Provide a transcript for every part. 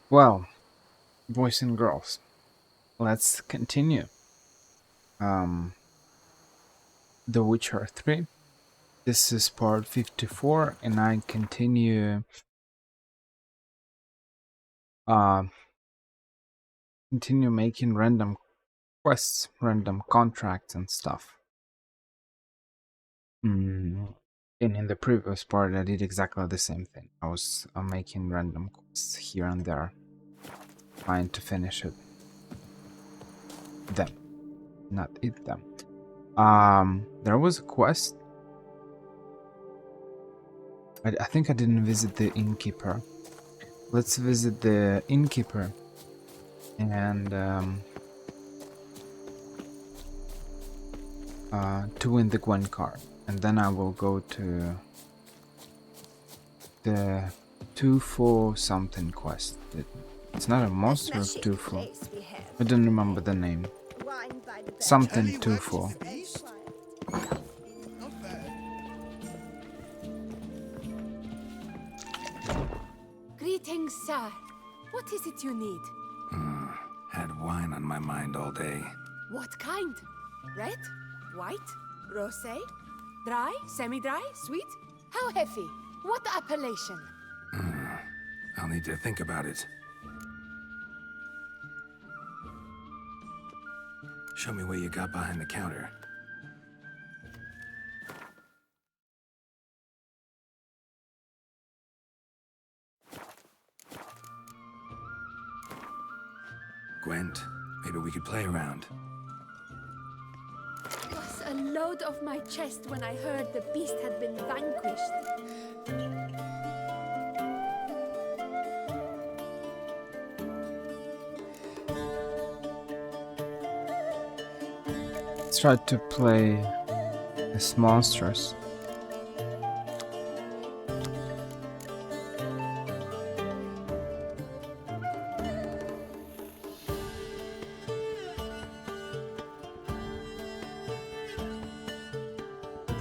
Well, boys and girls, let's continue. Um, The Witcher 3. This is part 54, and I uh, continue making random quests, random contracts, and stuff. And in the previous part, I did exactly the same thing. I was making random quests here and there, trying to finish them, not eat them. There was a quest. I think I didn't visit the innkeeper. Let's visit the innkeeper and to win the Gwen card, and then I will go to the Tufo something quest. It's not a monster of Tufo. I don't remember the name. Something Tufo. Greetings, sir. What is it you need? Had wine on my mind all day. What kind? Red? White? Rosé? Dry? Semi-dry? Sweet? How heavy? What appellation? I'll need to think about it. Show me what you got behind the counter. Gwent, maybe we could play around. Was a load off my chest when I heard the beast had been vanquished. Let's try to play as monsters.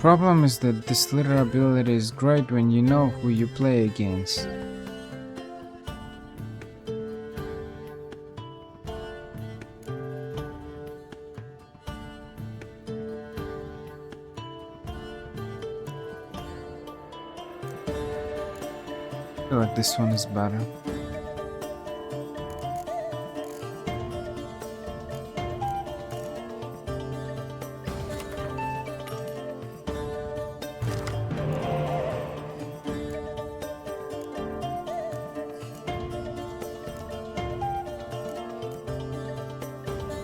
Problem is that this little ability is great when you know who you play against. I feel like this one is better.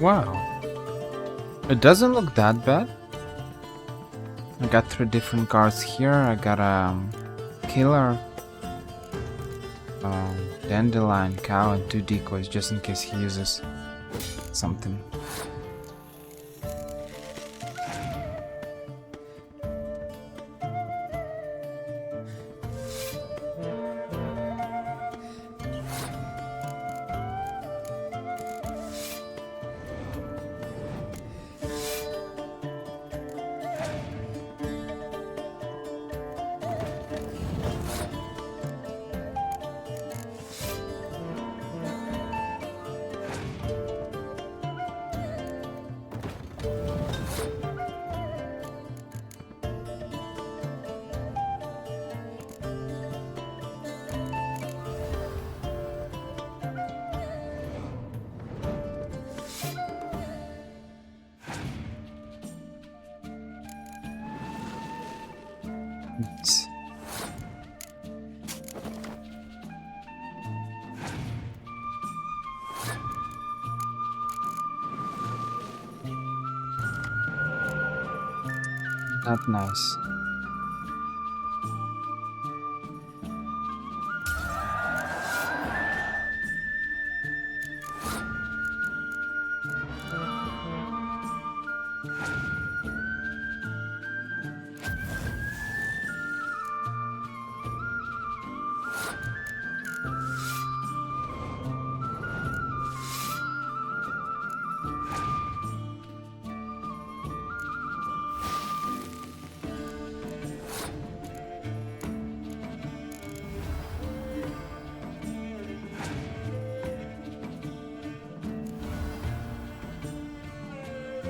Wow. It doesn't look that bad. I got 3 different cards here. I got a killer, dandelion, cow, and 2 decoys just in case he uses something. It's not nice.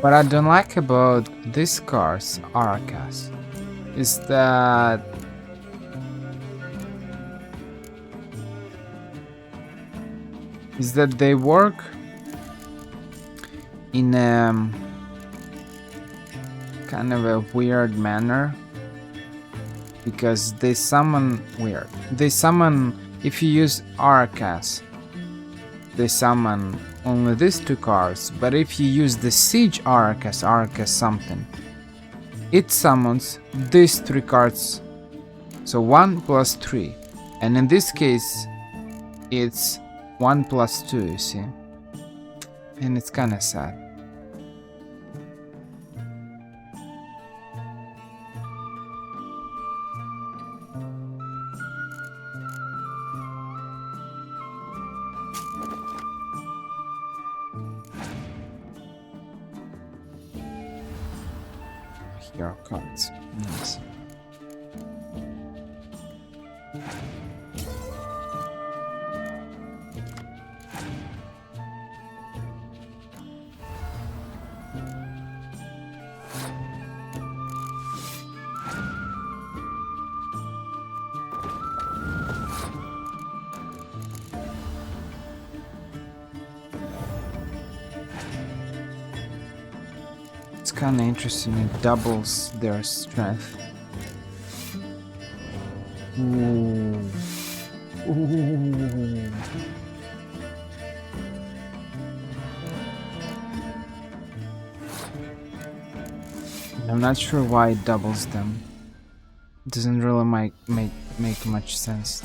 What I don't like about these cars, Aracas, is that they work in a kind of a weird manner, because they summon if you use Aracas, they summon only these two cards, but if you use the Siege Aracas something, it summons these three cards, so 1 plus 3, and in this case it's 1 plus 2, you see, and it's kinda sad. Here are cards. Nice. It's kind of interesting, it doubles their strength. Ooh. Ooh. I'm not sure why it doubles them. It doesn't really make much sense.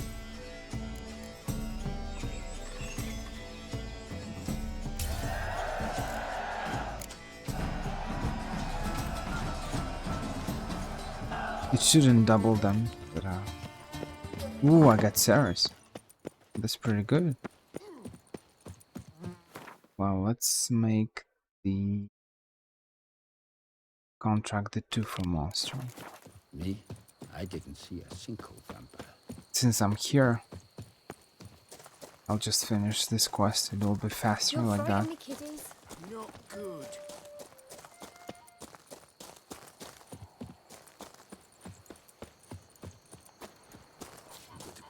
It shouldn't double them, but ooh, I got Ceres. That's pretty good. Well, let's make the contract the 2 for monster. Me? I didn't see a single vampire. Since I'm here, I'll just finish this quest. It will be faster You'll like that. frighten the kiddies. Not good.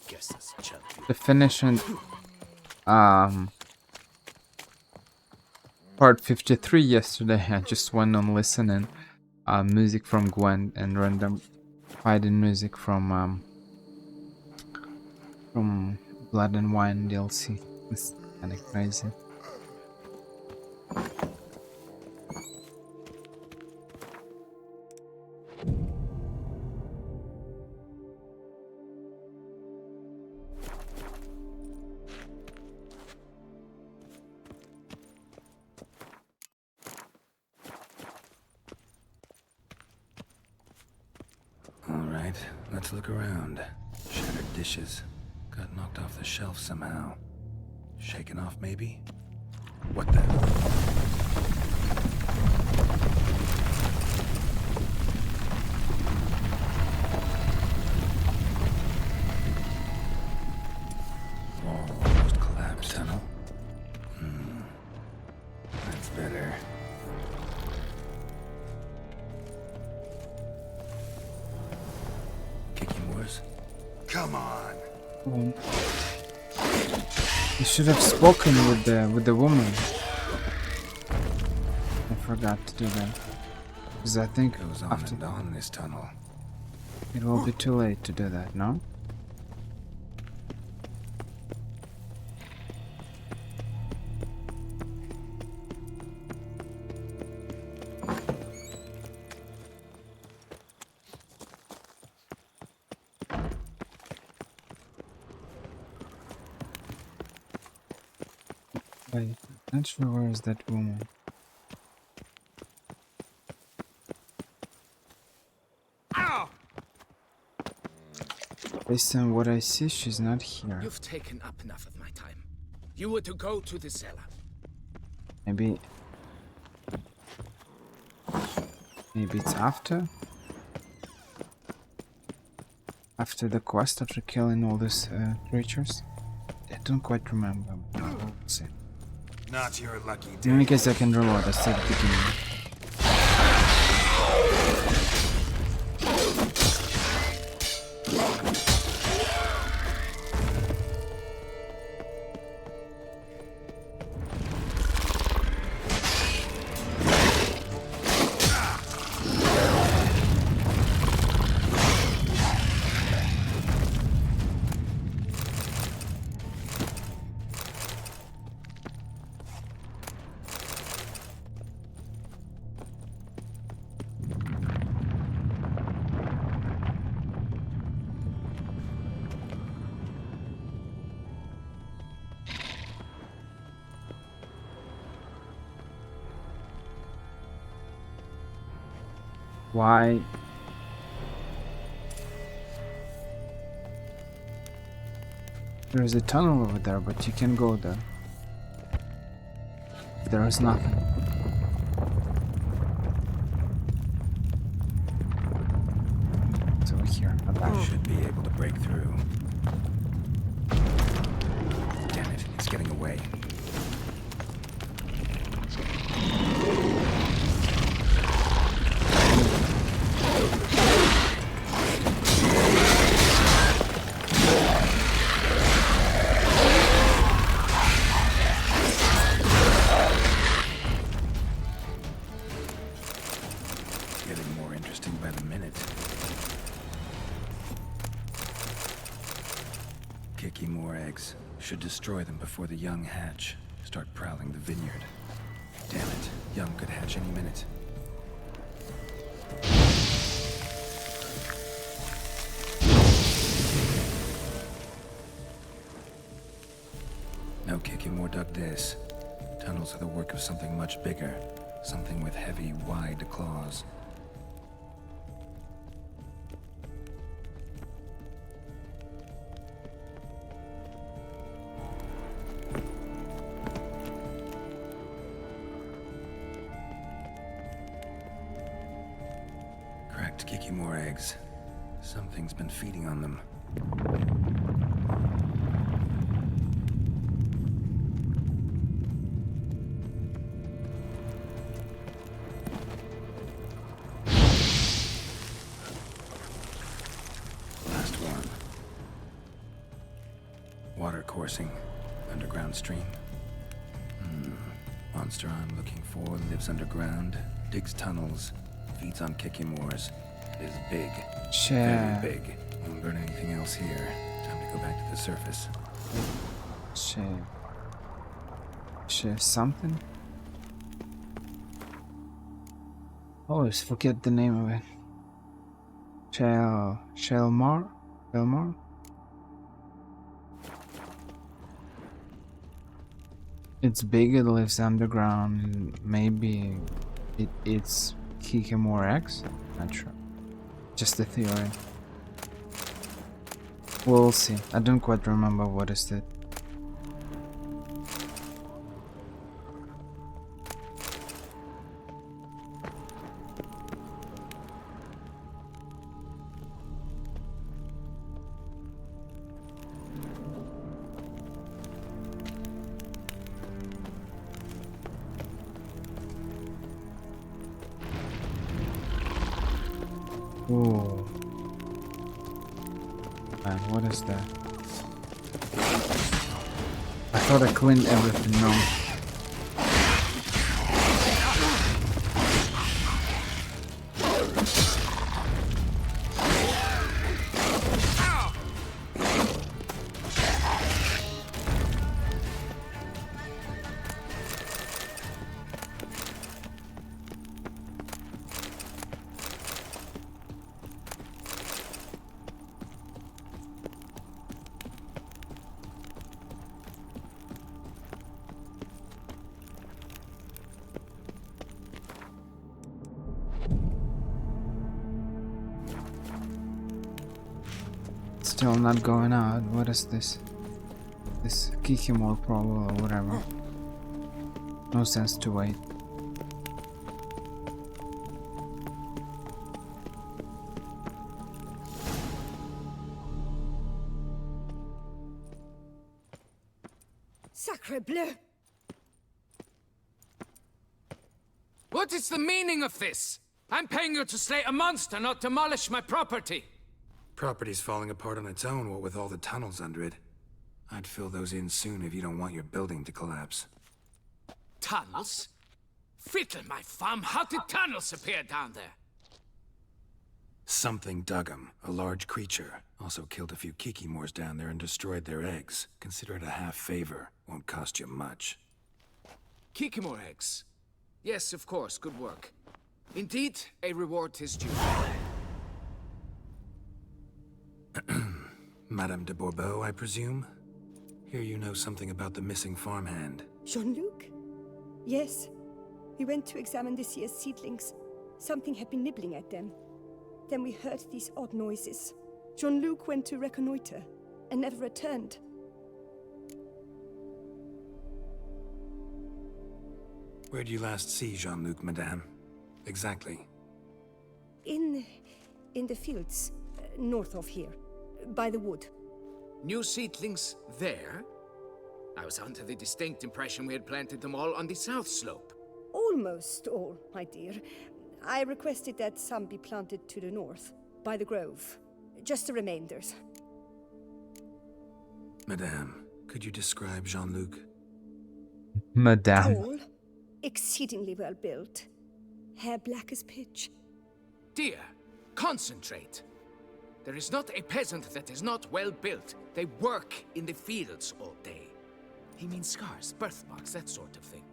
Guess that's champion. The finishing part 53 yesterday, I just went on listening music from Gwent and random fighting music from Blood and Wine DLC. It's kind of crazy. Alright, let's look around. Shattered dishes. Got knocked off the shelf somehow. Shaken off, maybe? What the? Wall almost collapsed. Tunnel? That's better. Kicking worse? Come on! You should have spoken with the woman. I forgot to do that. Because I think Goes on after and on this tunnel. it will be too late to do that, no? Wait, not sure where is that woman. Based on what I see, she's not here. You've taken up enough of my time. You were to go to the cellar. Maybe it's after the quest, after killing all these creatures. I don't quite remember. We'll see. Not your lucky In day. any case, I can reload. I said beginning. Why? There's a tunnel over there, but you can go there. There is nothing. It's over here. Not that. Should be able to break through. Damn it, it's getting away. Getting more interesting by the minute. Kiki more eggs. Should destroy them before the young hatch. Start prowling the vineyard. Damn it, young could hatch any minute. No Kiki more dug this. Tunnels are the work of something much bigger. Something with heavy, wide claws. Cracked Kiki more eggs. Something's been feeding on them. Last one. Water coursing. Underground stream. Monster I'm looking for lives underground, digs tunnels, feeds on Kikimores. Is big. Share. Very big. Won't burn anything else here. Time to go back to the surface. Share. Share something? Always forget the name of it. Shelmar? Shelmar? It's big, it lives underground, and maybe it eats Kikimore X? Not sure. Just a theory. We'll see. I don't quite remember what is it. Ooh. Man, what is that? I thought I cleaned everything. No. Still not going out. What is this? This Kikimore problem or whatever. No sense to wait. Sacre bleu! What is the meaning of this? I'm paying you to slay a monster, not demolish my property. Property's falling apart on its own, what with all the tunnels under it. I'd fill those in soon if you don't want your building to collapse. Tunnels? Fiddle my thumb, how did tunnels appear down there? Something dug 'em. A large creature. Also killed a few Kikimores down there and destroyed their eggs. Consider it a half favor. Won't cost you much. Kikimore eggs. Yes, of course, good work. Indeed, a reward is due. Madame de Bourbeau, I presume? Hear you know something about the missing farmhand. Jean-Luc? Yes. He went to examine this year's seedlings. something had been nibbling at them. Then we heard these odd noises. Jean-Luc went to reconnoiter and never returned. Where did you last see Jean-Luc, madame? Exactly. In the fields, north of here, by the wood. New seedlings there? I was under the distinct impression we had planted them all on the south slope. Almost all, my dear. I requested that some be planted to the north, by the grove. Just the remainders. Madame, could you describe Jean-Luc? Madame. Tall, exceedingly well built. Hair black as pitch. Dear, concentrate. There is not a peasant that is not well built. They work in the fields all day. He means scars, birthmarks, that sort of thing.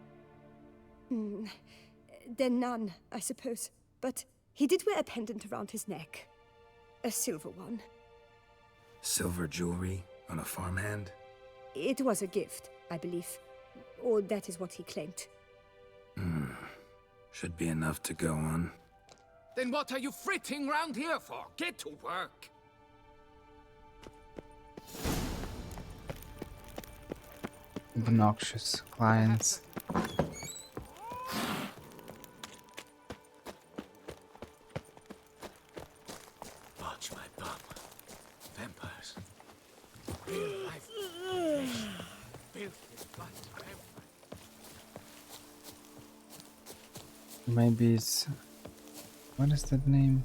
Then none, I suppose. But he did wear a pendant around his neck. A silver one. Silver jewelry on a farmhand? It was a gift, I believe. Or that is what he claimed. Should be enough to go on. Then what are you fritting round here for? Get to work. Obnoxious clients. Watch my bum. Vampires. Real life. Flesh. Built with blood. Maybe it's... What is that name?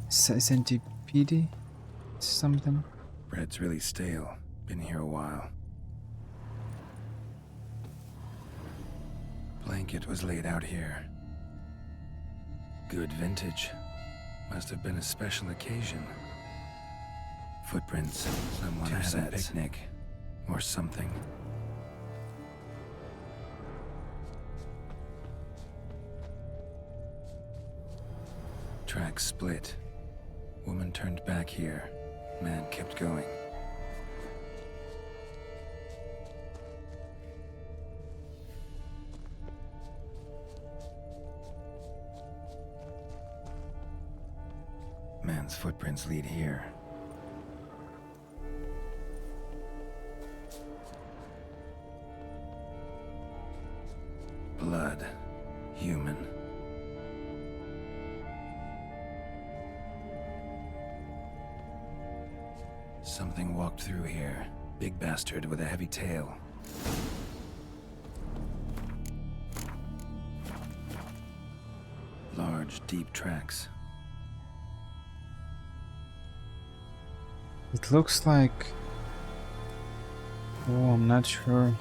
Centipede? Something? Bread's really stale. Been here a while. Blanket was laid out here. Good vintage. Must have been a special occasion. Footprints. Someone had a picnic. Or something. Track split. Woman turned back here. Man kept going. Man's footprints lead here. Blood. Human. Something walked through here. Big bastard with a heavy tail. Large, deep tracks. It looks like... Oh, I'm not sure.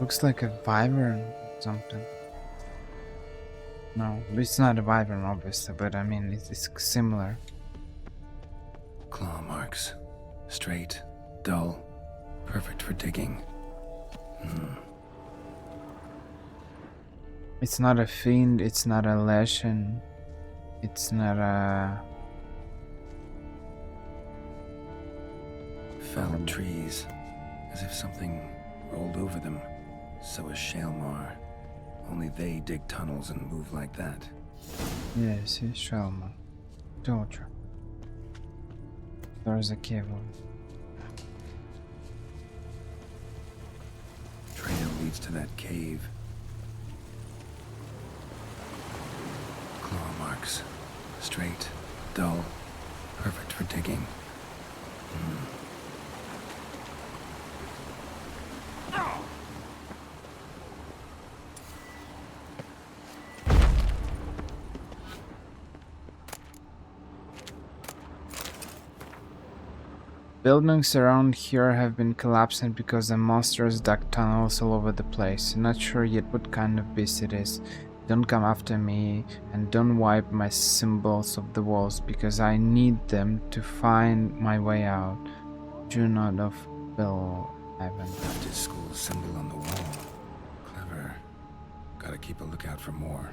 Looks like a wyvern or something. No, it's not a wyvern obviously, but I mean it's similar. Claw marks. Straight, dull, perfect for digging. It's not a fiend, it's not a leshen, it's not a... Felled trees, as if something rolled over them. So is Shalmar. Only they dig tunnels and move like that. Yes, it's Shalmar. Told you. There's a cable. Trail leads to that cave. Claw marks. Straight, dull, perfect for digging. Buildings around here have been collapsing because the monsters dug tunnels all over the place. Not sure yet what kind of beast it is. Don't come after me and don't wipe my symbols off the walls because I need them to find my way out. Junod of Bill Ivan. Left his school symbol on the wall. Clever. Gotta keep a lookout for more.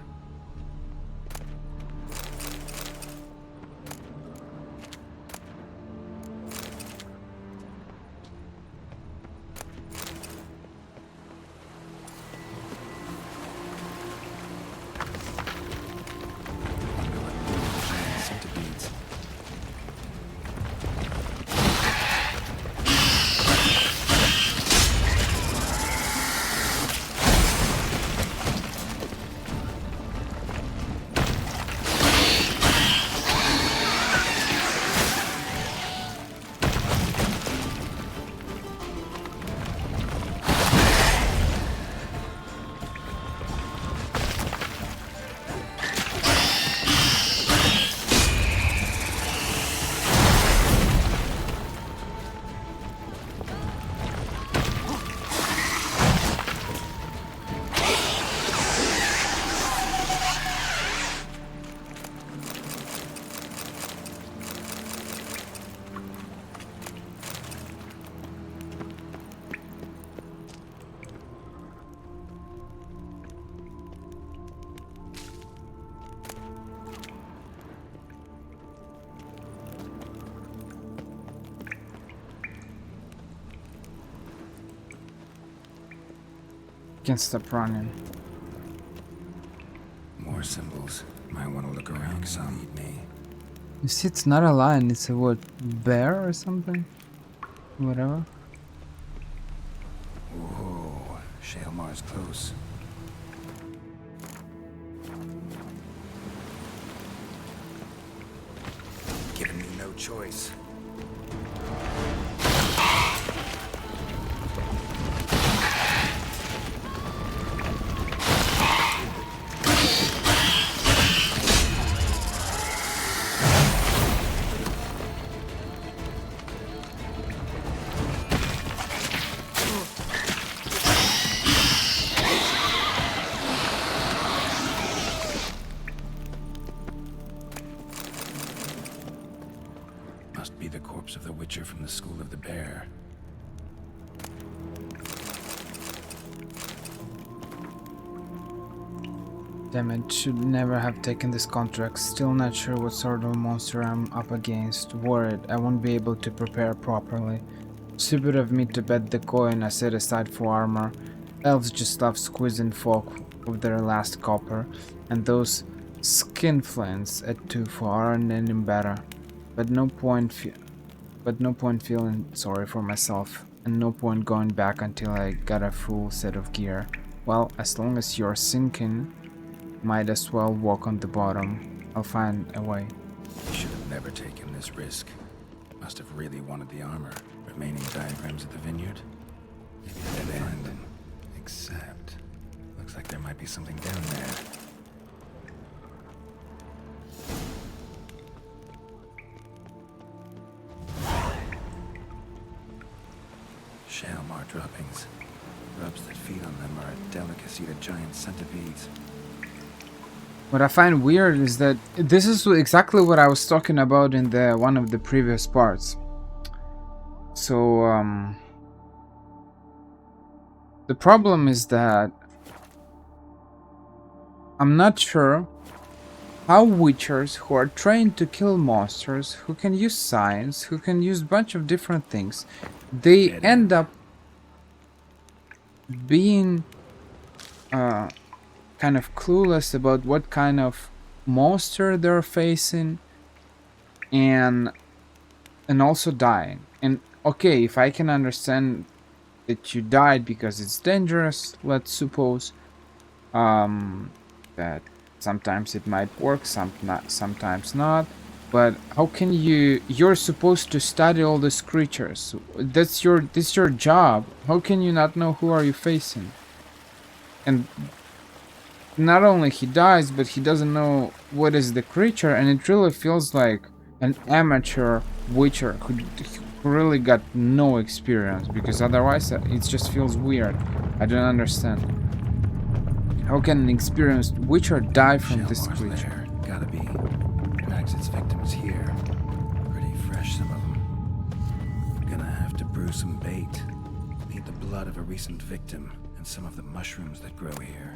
Can't stop running. More symbols. Might want to look around some. Lead me. You see, it's not a lion, it's a what? Bear or something? Whatever. Whoa, Shaelmar's close. Giving me no choice. Must be the corpse of the Witcher from the School of the Bear. Damn it, should never have taken this contract. Still not sure what sort of monster I'm up against. Worried I won't be able to prepare properly. Stupid of me to bet the coin I set aside for armor. Elves just love squeezing folk of their last copper, and those skinflints at 2 for aren't any better. But no point feeling sorry for myself, and no point going back until I got a full set of gear. Well, as long as you're sinking, might as well walk on the bottom. I'll find a way. He should have never taken this risk. Must have really wanted the armor. Remaining diagrams of the vineyard? Maybe I can find them. Except, looks like there might be something down there. Shaelmar droppings. Grubs that feed on them are a delicacy to giant centipedes. What I find weird is that this is exactly what I was talking about in the one of the previous parts. So the problem is that I'm not sure how witchers who are trained to kill monsters, who can use science, who can use a bunch of different things, they end up being kind of clueless about what kind of monster they're facing, and also dying. And okay, if I can understand that you died because it's dangerous, let's suppose that sometimes it might work, sometimes not. But how can you're supposed to study all these creatures. This is your job. How can you not know who are you facing? And not only he dies, but he doesn't know what is the creature, and it really feels like an amateur witcher who really got no experience, because otherwise it just feels weird. I don't understand. How can an experienced witcher die from this Shaelmar's creature? lair. Gotta be. Drags its victims here. Pretty fresh, some of them. Gonna have to brew some bait. Need the blood of a recent victim and some of the mushrooms that grow here.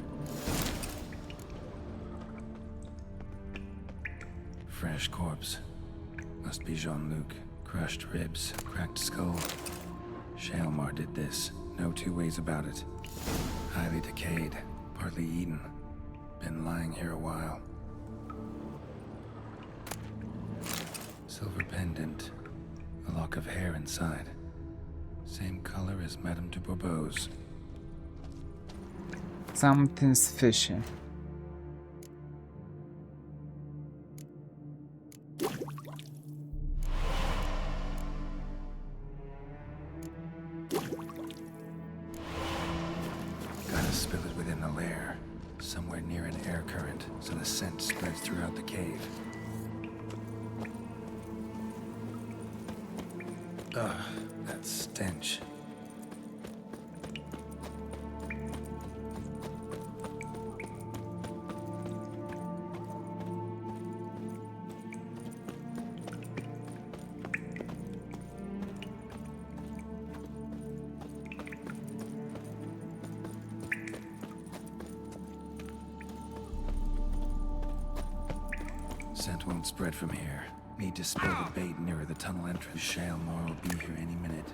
Fresh corpse. Must be Jean-Luc. Crushed ribs, cracked skull. Shaelmar did this. No two ways about it. Highly decayed, partly eaten. Been lying here a while. Silver pendant. A lock of hair inside. Same color as Madame de Bourbeau's. Something's fishy. Gotta spill it within the lair, somewhere near an air current, so the scent spreads throughout the cave. Ugh, that stench. Scent won't spread from here. Need to spill the bait nearer the tunnel entrance. Shaelmar will be here any minute.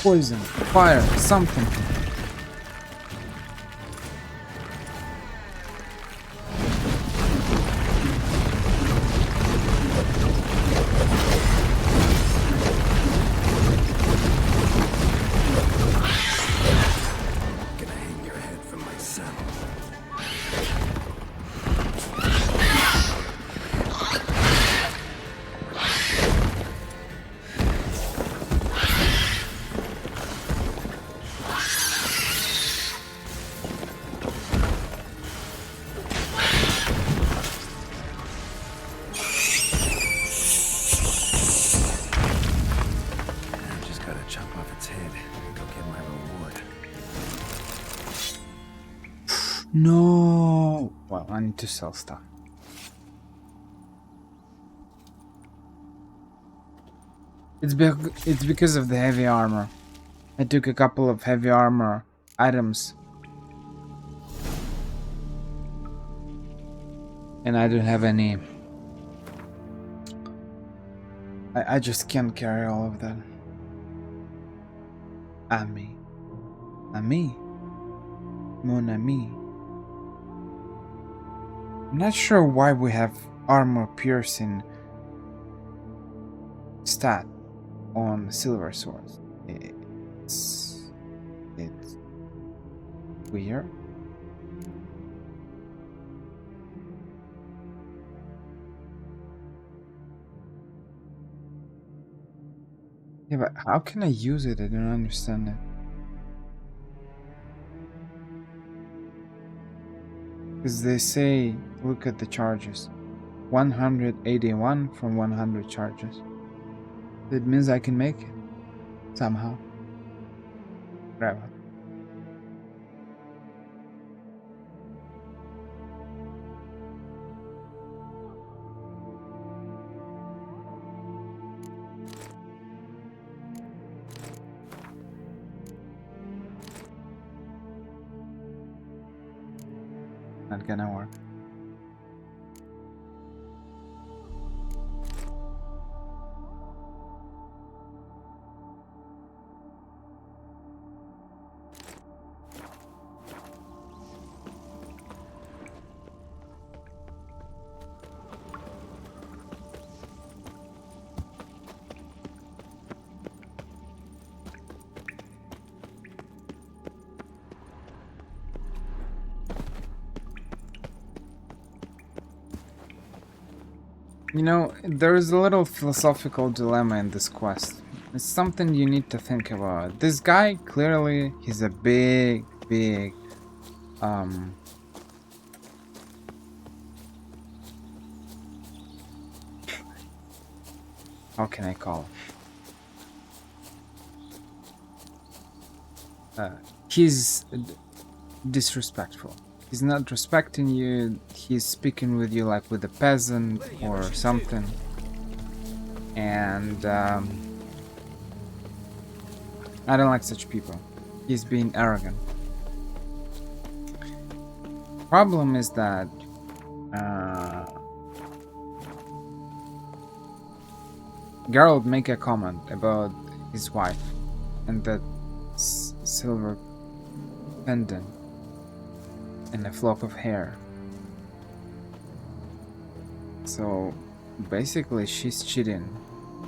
poison, fire, something. Gonna hang your head from my saddle. I just gotta chop off its head and go get my reward. No. Well, I need to sell stuff. It's because of the heavy armor. I took a couple of heavy armor items. And I don't have any. I just can't carry all of that. Ami. Mon ami. I'm not sure why we have armor piercing stat on silver swords. It's weird. Yeah, but how can I use it? I don't understand it. Because they say, look at the charges. 181 from 100 charges. That means I can make it. Somehow. Whatever. Not gonna work. You know, there is a little philosophical dilemma in this quest. It's something you need to think about. This guy, clearly, he's a big, how can I call it? He's disrespectful. He's not respecting you, he's speaking with you like with a peasant or something. And I don't like such people. He's being arrogant. Problem is that Geralt make a comment about his wife and that silver pendant and a flock of hair. So basically she's cheating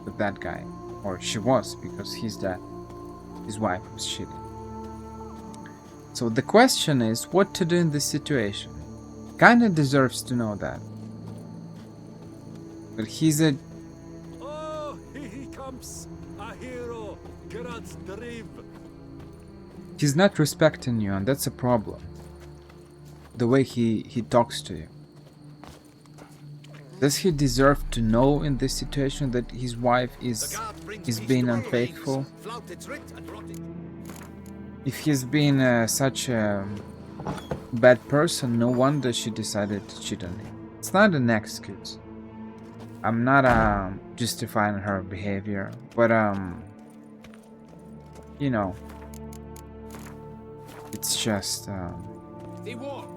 with that guy, or she was, because he's dead. His wife was cheating. So the question is what to do in this situation. Kinda deserves to know that, but he's a Oh, here he comes, a hero, Geralt the Brave. he's not respecting you, and that's a problem. The way he talks to you. Does he deserve to know in this situation that his wife is being unfaithful? If he's been such a bad person, no wonder she decided to cheat on him. It's not an excuse. I'm not justifying her behavior, but you know, it's just The war.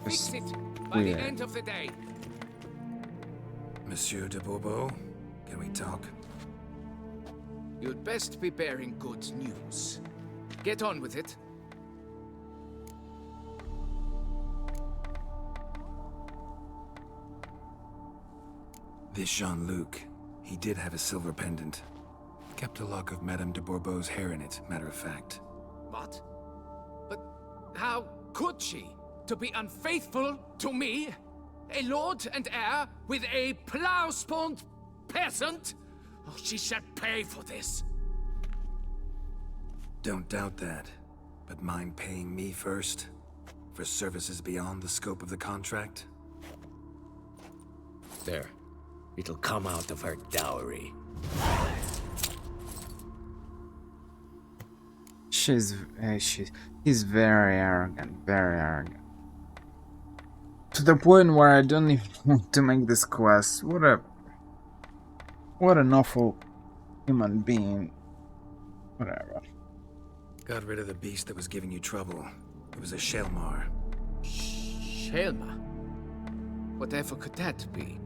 Just Fix it by weird. the end of the day. Monsieur de Bourbeau, can we talk? You'd best be bearing good news. Get on with it. This Jean-Luc, he did have a silver pendant. Kept a lock of Madame de Bourbeau's hair in it, matter of fact. What? But how could she? To be unfaithful to me? A lord and heir with a plow-spawned peasant? Oh, she shall pay for this. Don't doubt that. But mind paying me first? For services beyond the scope of the contract? There. It'll come out of her dowry. He's very arrogant, very arrogant. To the point where I don't even want to make this quest. What an awful human being. Whatever. Got rid of the beast that was giving you trouble. It was a Shelmar. Shelma? Whatever could that be?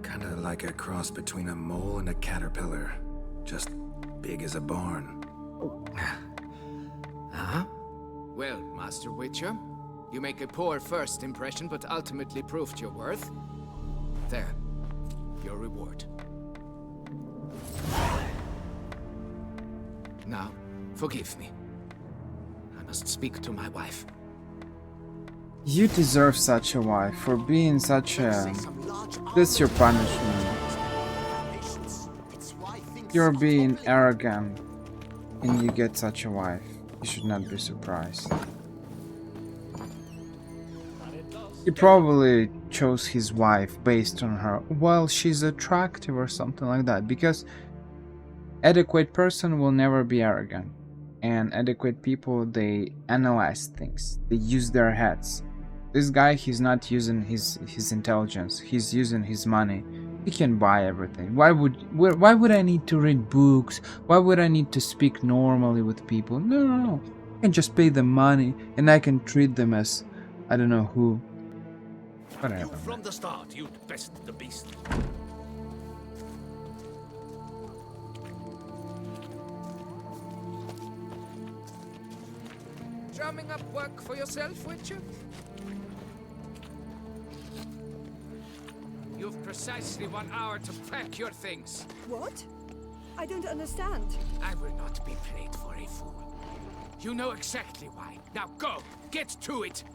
Kinda like a cross between a mole and a caterpillar. Just big as a barn. Huh? Well, Master Witcher, you make a poor first impression, but ultimately proved your worth. There. Your reward. Now, forgive me. I must speak to my wife. You deserve such a wife for being such a... This your punishment. You're being arrogant and you get such a wife. You should not be surprised. He probably chose his wife based on her. Well, she's attractive or something like that. Because adequate person will never be arrogant. And adequate people, they analyze things. They use their heads. This guy, he's not using his intelligence. He's using his money. He can buy everything. Why would I need to read books? Why would I need to speak normally with people? No. I can just pay them money and I can treat them as I don't know who. Whatever. From the start, you'd best the beast. Drumming up work for yourself, Witcher? You've precisely 1 hour to pack your things. What? I don't understand. I will not be played for a fool. You know exactly why. Now go! Get to it!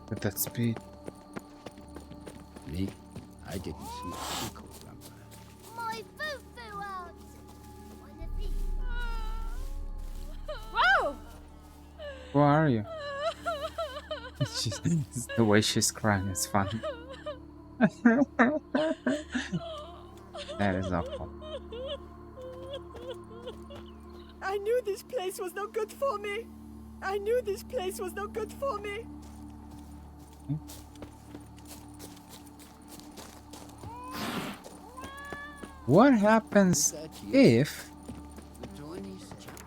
With that speed. Me? I didn't see a single vampire. My foo-foo out! Wanna be? Whoa! Who are you? The way she's crying is funny. That is awful. I knew this place was no good for me. I knew this place was no good for me. What happens if The Tony's chap.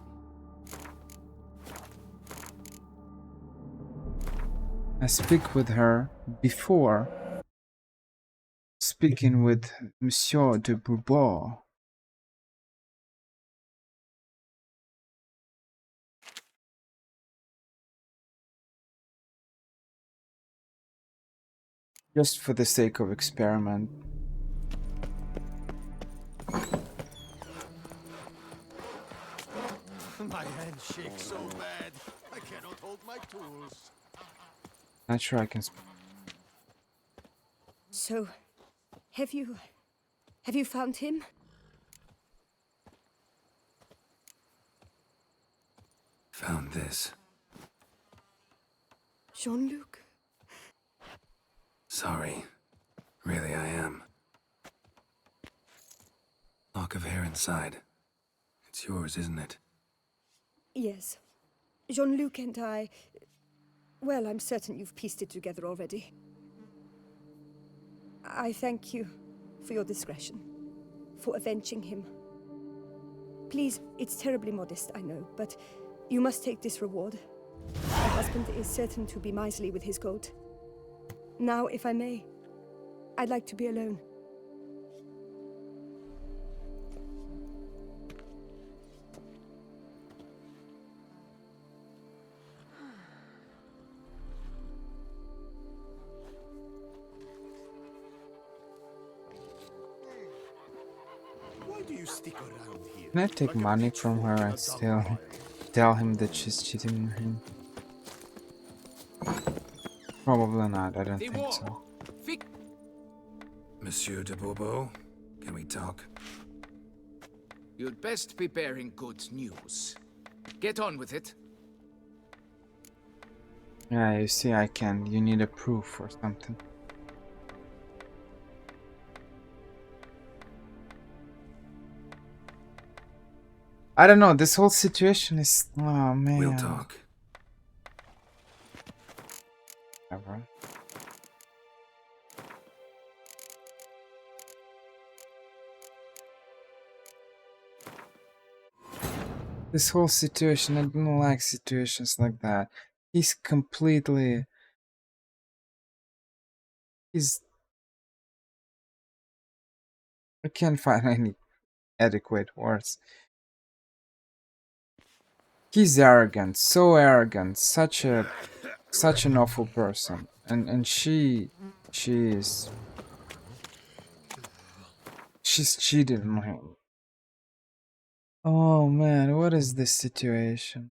I speak with her before speaking with Monsieur de Bourbeau? Just for the sake of experiment. My hand shakes so bad, I cannot hold my tools. Not sure I can speak. So, have you found him? Found this. Jean-Luc? Sorry. Really, I am. Lock of hair inside. It's yours, isn't it? Yes. Jean-Luc and I... Well, I'm certain you've pieced it together already. I thank you for your discretion, for avenging him. Please, it's terribly modest, I know, but you must take this reward. husband is certain to be miserly with his gold. Now, if I may, I'd like to be alone. Why do you stick around here? Can I take money from her and still tell him that she's cheating on him? Probably not, I don't think so. Monsieur de Bourbeau, can we talk? You'd best be bearing good news. Get on with it. Yeah, you see, I can. You need a proof or something. I don't know, this whole situation is... Oh, man. We'll talk. Whatever. This whole situation, I don't like situations like that. He's completely... I can't find any adequate words. He's arrogant, so arrogant, such an awful person, and she's cheated on him. Oh man, what is this situation?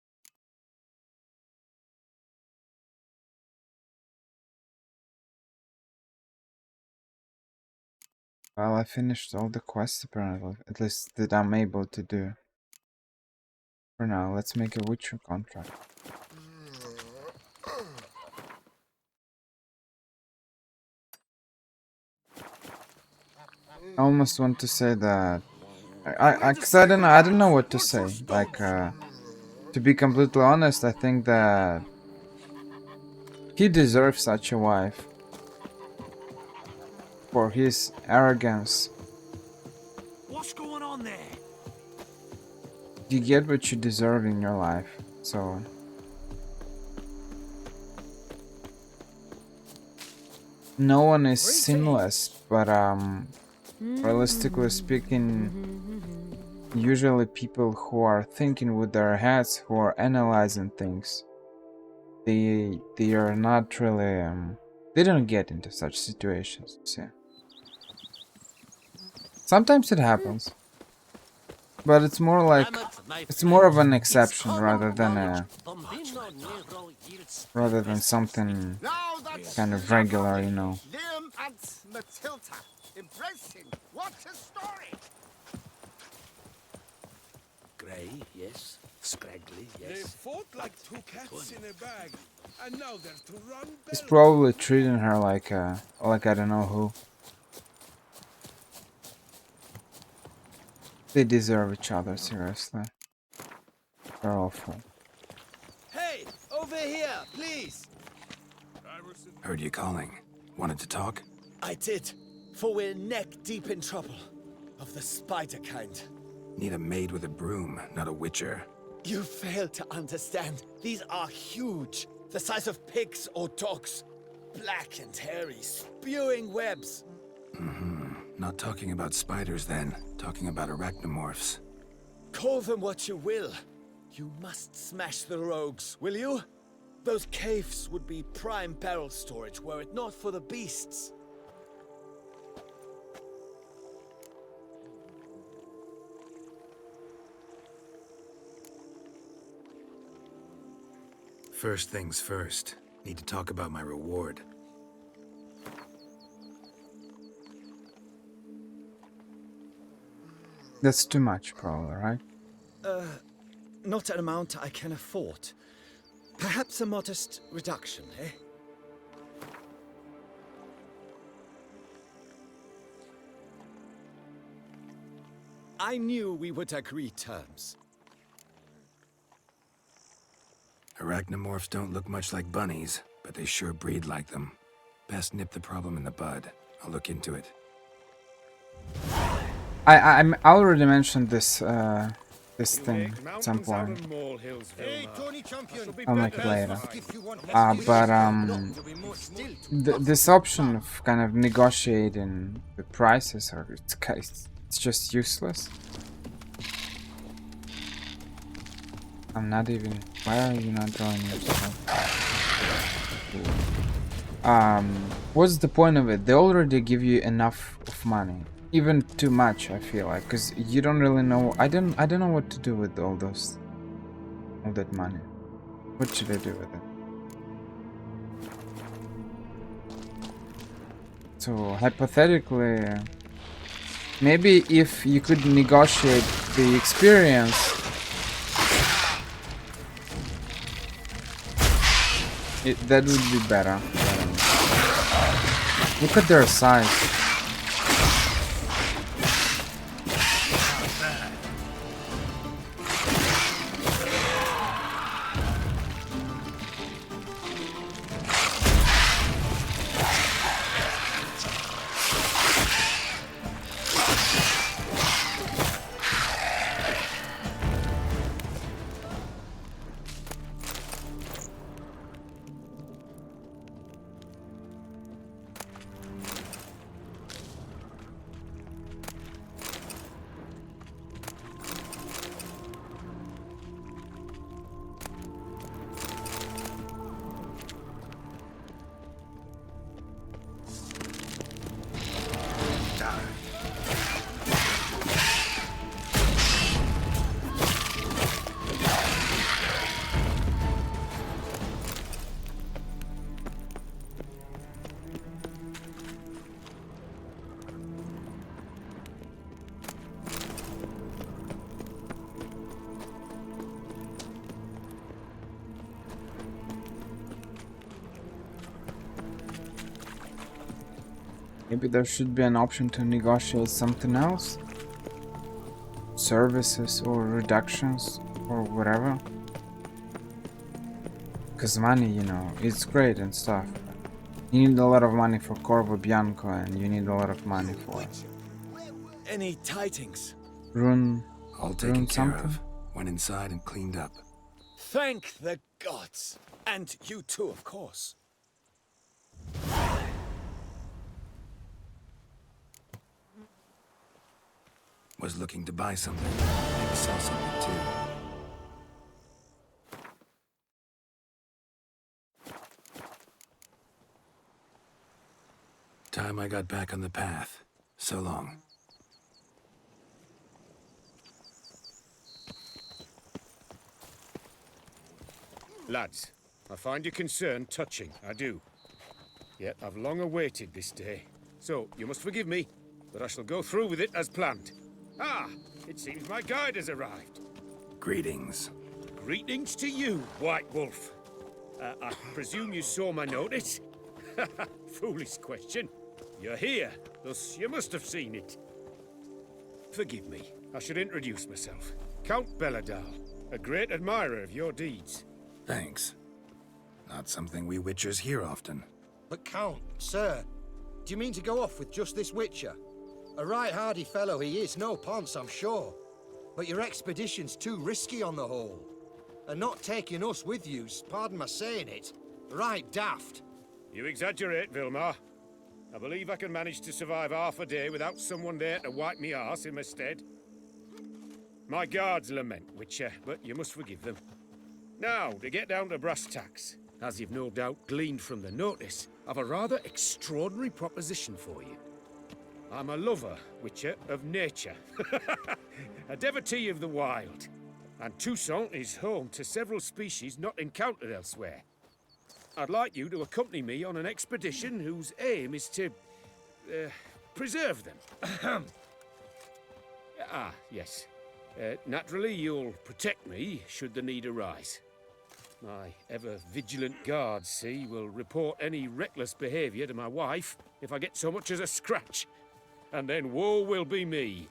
Well, I finished all the quests apparently, at least that I'm able to do. For now, let's make a Witcher contract. I almost want to say that cause I don't know what to say. Like, to be completely honest, I think that he deserves such a wife for his arrogance. What's going on there? You get what you deserve in your life, so no one is sinless, but realistically speaking, usually people who are thinking with their heads, who are analyzing things, they are not really they don't get into such situations. See, sometimes it happens, but it's more like of an exception rather than something kind of regular, you know. Liam and Matilda. Embracing. What a story! Grey, yes. Scraggly, They yes. fought like two cats in a bag, and now they're to run He's belly. probably treating her like I don't know who. They deserve each other, seriously. They're awful. Hey, over here, please. Heard you calling. Wanted to talk? I did, for we're neck deep in trouble. Of the spider kind. Need a maid with a broom, not a witcher. You fail to understand. These are huge. The size of pigs or dogs. Black and hairy, spewing webs. Not talking about spiders then. Talking about arachnomorphs. Call them what you will. You must smash the rogues, will you? Those caves would be prime barrel storage were it not for the beasts. First things first. Need to talk about my reward. That's too much, probably, right? Not an amount I can afford. Perhaps a modest reduction, eh? I knew we would agree terms. Arachnomorphs don't look much like bunnies, but they sure breed like them. Best nip the problem in the bud. I'll look into it. I already mentioned this this thing at some point. Hey, Tony Champion. I'll make it later. If you want But this option of kind of negotiating the prices, or it's just useless. I'm not even. Why are you not drawing yourself? What's the point of it? They already give you enough of money, even too much. I feel like, because you don't really know. I don't know what to do with all that money. What should I do with it? So hypothetically, maybe if you could negotiate the experience. That would be better. Look at their size. Maybe there should be an option to negotiate something else? Services or reductions or whatever? Because money, you know, it's great and stuff. You need a lot of money for Corvo Bianco, and you need a lot of money for Any tidings? Rune. All taken care of. Went inside and cleaned up. Thank the gods. And you too, of course. Was looking to buy something. Maybe sell something too. Time I got back on the path. So long. Lads, I find your concern touching, I do. Yet I've long awaited this day. So, you must forgive me, but I shall go through with it as planned. Ah, it seems my guide has arrived. Greetings. Greetings to you, White Wolf. I presume you saw my notice? Foolish question. You're here, thus you must have seen it. Forgive me, I should introduce myself. Count Belladal, a great admirer of your deeds. Thanks. Not something we Witchers hear often. But Count, sir, do you mean to go off with just this Witcher? A right hardy fellow he is, no ponce, I'm sure. But your expedition's too risky on the whole. And not taking us with you's, pardon my saying it, right daft. You exaggerate, Vilmar. I believe I can manage to survive half a day without someone there to wipe me arse in my stead. My guards lament, Witcher, but you must forgive them. Now, to get down to brass tacks, as you've no doubt gleaned from the notice, I've a rather extraordinary proposition for you. I'm a lover, Witcher, of nature. A devotee of the wild. And Toussaint is home to several species not encountered elsewhere. I'd like you to accompany me on an expedition whose aim is to... preserve them. Yes. Naturally, you'll protect me should the need arise. My ever-vigilant guards, see, will report any reckless behavior to my wife if I get so much as a scratch. And then woe will be me.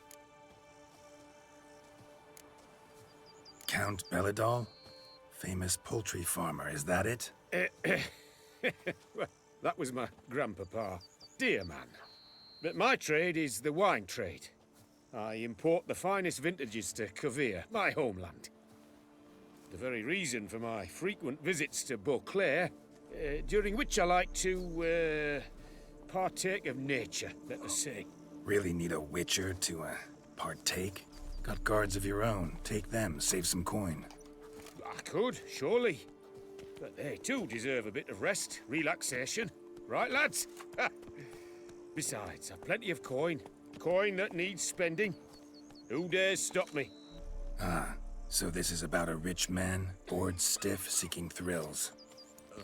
Count Belladal? Famous poultry farmer, is that it? Well, that was my grandpapa. Dear man. But my trade is the wine trade. I import the finest vintages to Kovir, my homeland. The very reason for my frequent visits to Beauclair, during which I like to partake of nature, let us say. Really need a witcher to partake? Got guards of your own. Take them, save some coin. I could, surely. But they too deserve a bit of rest, relaxation. Right, lads? Besides, I've plenty of coin. Coin that needs spending. Who dares stop me? Ah, so this is about a rich man, bored stiff, seeking thrills.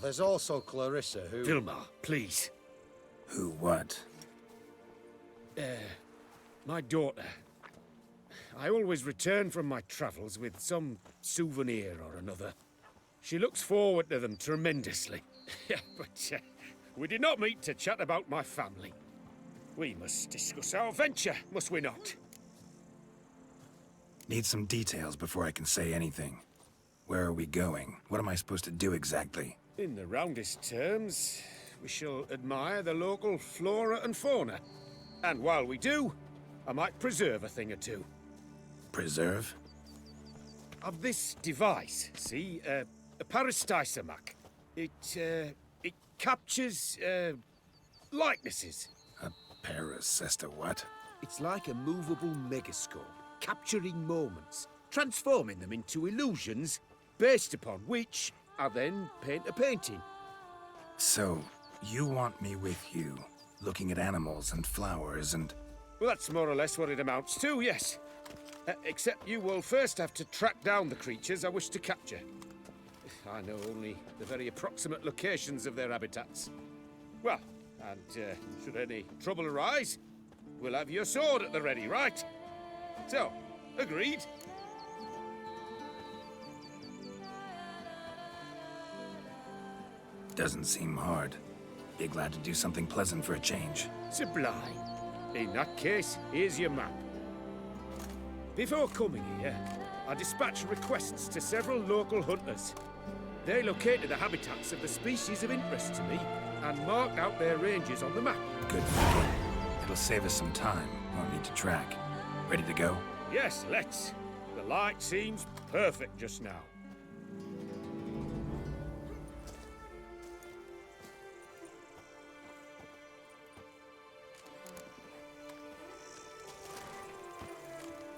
There's also Clarissa, who... Vilma, please. Who what? My daughter. I always return from my travels with some souvenir or another. She looks forward to them tremendously. But we did not meet to chat about my family. We must discuss our venture, must we not? Need some details before I can say anything. Where are we going? What am I supposed to do exactly? In the roundest terms, we shall admire the local flora and fauna. And while we do, I might preserve a thing or two. Preserve? Of this device, see, a Parastysomac. It captures, likenesses. A paracesta what? It's like a movable megascope, capturing moments, transforming them into illusions, Based upon which, I then paint a painting. So, you want me with you, looking at animals and flowers and... Well, that's more or less what it amounts to, yes. Except you will first have to track down the creatures I wish to capture. I know only the very approximate locations of their habitats. Well, and should any trouble arise, we'll have your sword at the ready, right? So, agreed? Doesn't seem hard. Be glad to do something pleasant for a change. Sublime. In that case, here's your map. Before coming here, I dispatched requests to several local hunters. They located the habitats of the species of interest to me and marked out their ranges on the map. Good thinking. It'll save us some time. Won't need to track. Ready to go? Yes, let's. The light seems perfect just now.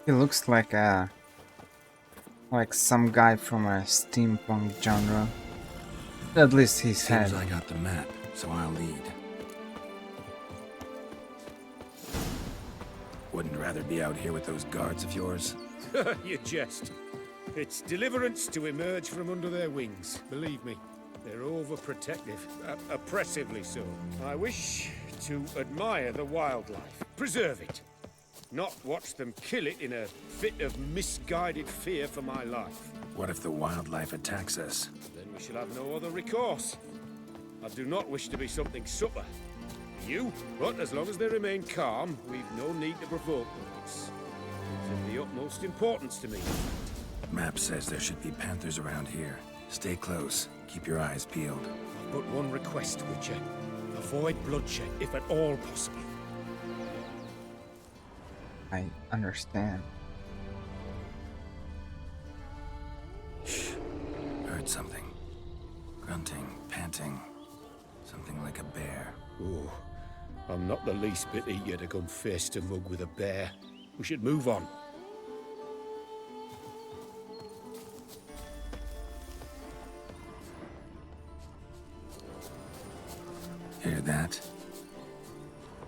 He looks like some guy from a steampunk genre. At least his head. Seems I got the map, so I'll lead. Wouldn't rather be out here with those guards of yours? You jest. It's deliverance to emerge from under their wings, believe me. They're overprotective, oppressively so. I wish to admire the wildlife, preserve it. Not watch them kill it in a fit of misguided fear for my life. What if the wildlife attacks us? Then we shall have no other recourse. I do not wish to be something supper. You, but as long as they remain calm, we've no need to provoke them. It's of the utmost importance to me. Map says there should be panthers around here. Stay close. Keep your eyes peeled. But one request, Witcher. Avoid bloodshed, if at all possible. I understand. Shh. Heard something. Grunting, panting. Something like a bear. Oh, I'm not the least bit eager to come face to mug with a bear. We should move on. Hear that?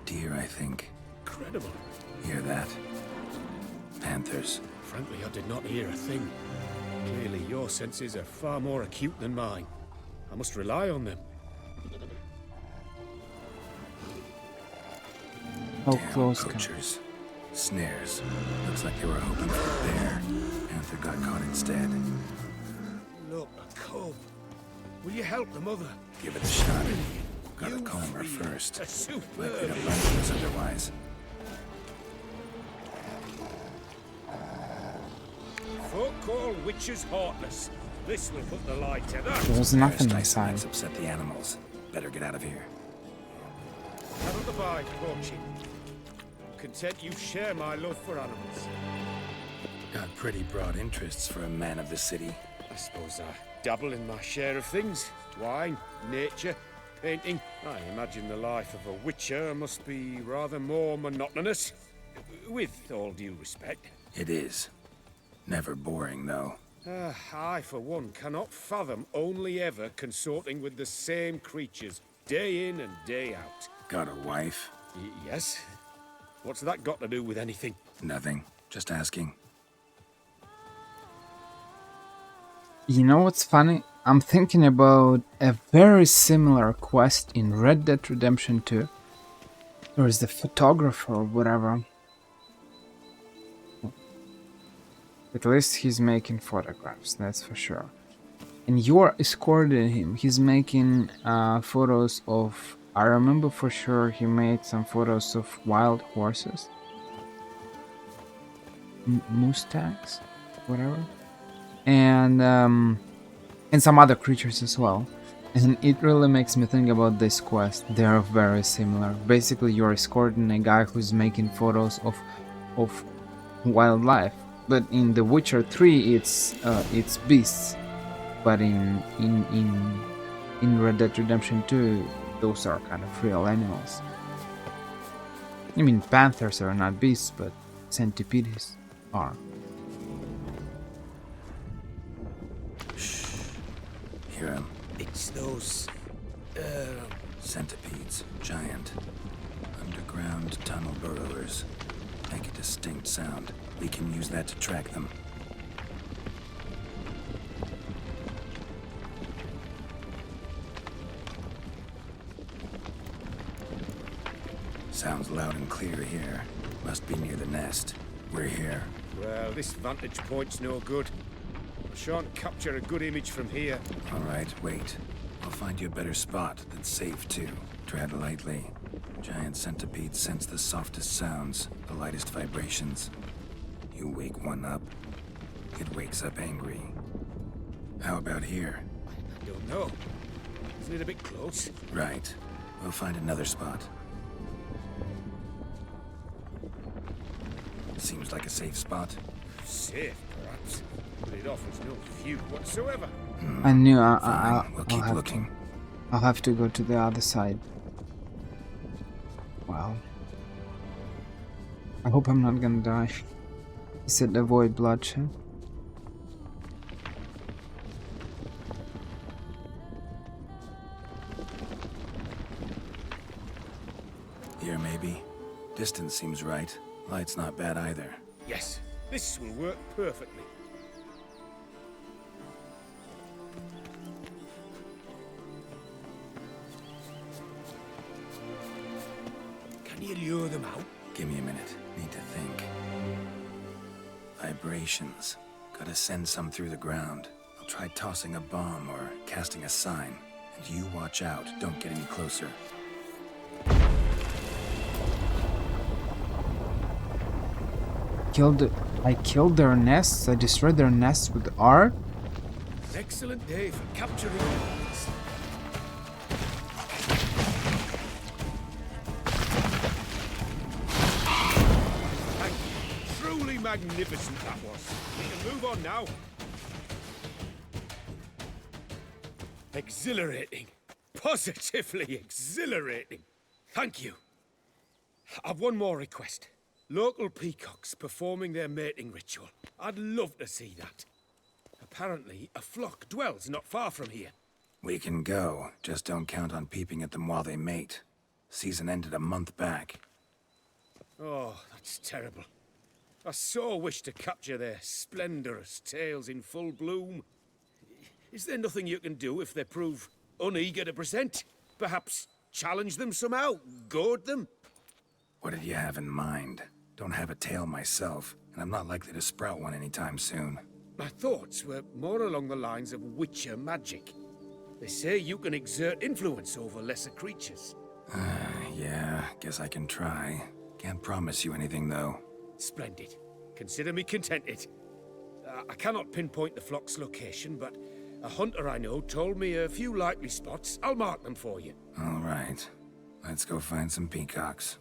Deer, I think. Incredible. Hear that? Panthers. Frankly, I did not hear a thing. Clearly, your senses are far more acute than mine. I must rely on them. How Damn close poachers. Snares. Looks like they were hoping for a bear. Panther got caught instead. Look, a cub. Will you help the mother? Give it a shot. Gotta You comb her free. first. A superb. Likely to run from us otherwise. Folk call witches heartless. This will put the light to that. There was nothing Parasite inside. might upset the animals. Better get out of here. Cannot abide poaching. content you share my love for animals. Got pretty broad interests for a man of the city. I suppose I dabble in my share of things. Wine, nature, painting. I imagine the life of a witcher must be rather more monotonous. With all due respect. It is. Never boring, though. I, for one, cannot fathom only ever consorting with the same creatures, day in and day out. Got a wife? Yes? What's that got to do with anything? Nothing. Just asking. You know what's funny? I'm thinking about a very similar quest in Red Dead Redemption 2. There is the photographer or whatever. At least he's making photographs, that's for sure. And you are escorting him. He's making photos of... I remember for sure he made some photos of wild horses. Mustangs? Whatever. And some other creatures as well. And it really makes me think about this quest. They are very similar. Basically, you're escorting a guy who's making photos of wildlife. But in The Witcher 3, it's beasts. But in Red Dead Redemption 2, those are kind of real animals. I mean, panthers are not beasts, but centipedes are. Hear him. It's those... Centipedes. Giant. Underground tunnel burrowers. Make a distinct sound. We can use that to track them. Sounds loud and clear here. Must be near the nest. We're here. Well, this vantage point's no good. I shan't capture a good image from here. All right, wait. I'll find you a better spot that's safe, too. Tread lightly. Giant centipedes sense the softest sounds, the lightest vibrations. You wake one up, it wakes up angry. How about here? I don't know. Isn't it a bit close? Right. We'll find another spot. Seems like a safe spot. Safe, perhaps. But it offers no view whatsoever. I knew Fine, we'll keep looking. I'll have to go to the other side. Wow. I hope I'm not gonna die. He said avoid bloodshed. Here, maybe. Distance seems right. Light's not bad either. Yes, this will work perfectly. Can you lure them out? Give me a minute. Need to think. Vibrations. Gotta send some through the ground. I'll try tossing a bomb or casting a sign. And you watch out. Don't get any closer. I killed their nests. I destroyed their nests with art. An excellent day for capturing birds. Thank you. Truly magnificent that was. We can move on now. Exhilarating. Positively exhilarating. Thank you. I've one more request. Local peacocks performing their mating ritual. I'd love to see that. Apparently, a flock dwells not far from here. We can go. Just don't count on peeping at them while they mate. Season ended a month back. Oh, that's terrible. I so wish to capture their splendorous tails in full bloom. Is there nothing you can do if they prove uneager to present? Perhaps challenge them somehow? Goad them? What did you have in mind? Don't have a tail myself, and I'm not likely to sprout one anytime soon. My thoughts were more along the lines of Witcher magic. They say you can exert influence over lesser creatures. Yeah, guess I can try. Can't promise you anything, though. Splendid. Consider me contented. I cannot pinpoint the flock's location, but a hunter I know told me a few likely spots. I'll mark them for you. All right. Let's go find some peacocks.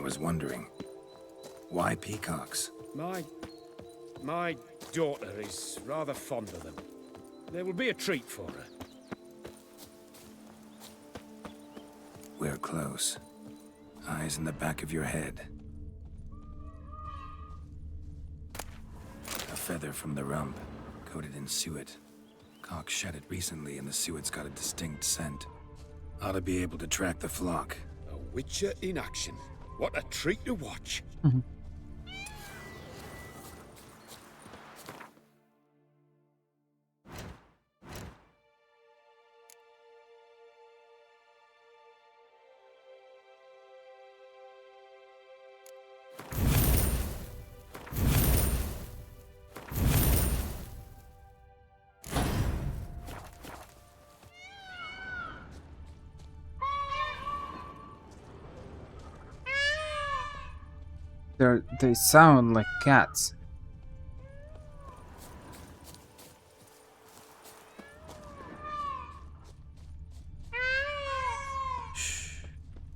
was wondering, why peacocks? My daughter is rather fond of them. They will be a treat for her. We're close. Eyes in the back of your head. A feather from the rump, coated in suet. Cock shed it recently and the suet's got a distinct scent. Ought to be able to track the flock. A Witcher in action. What a treat to watch. They sound like cats. Shh.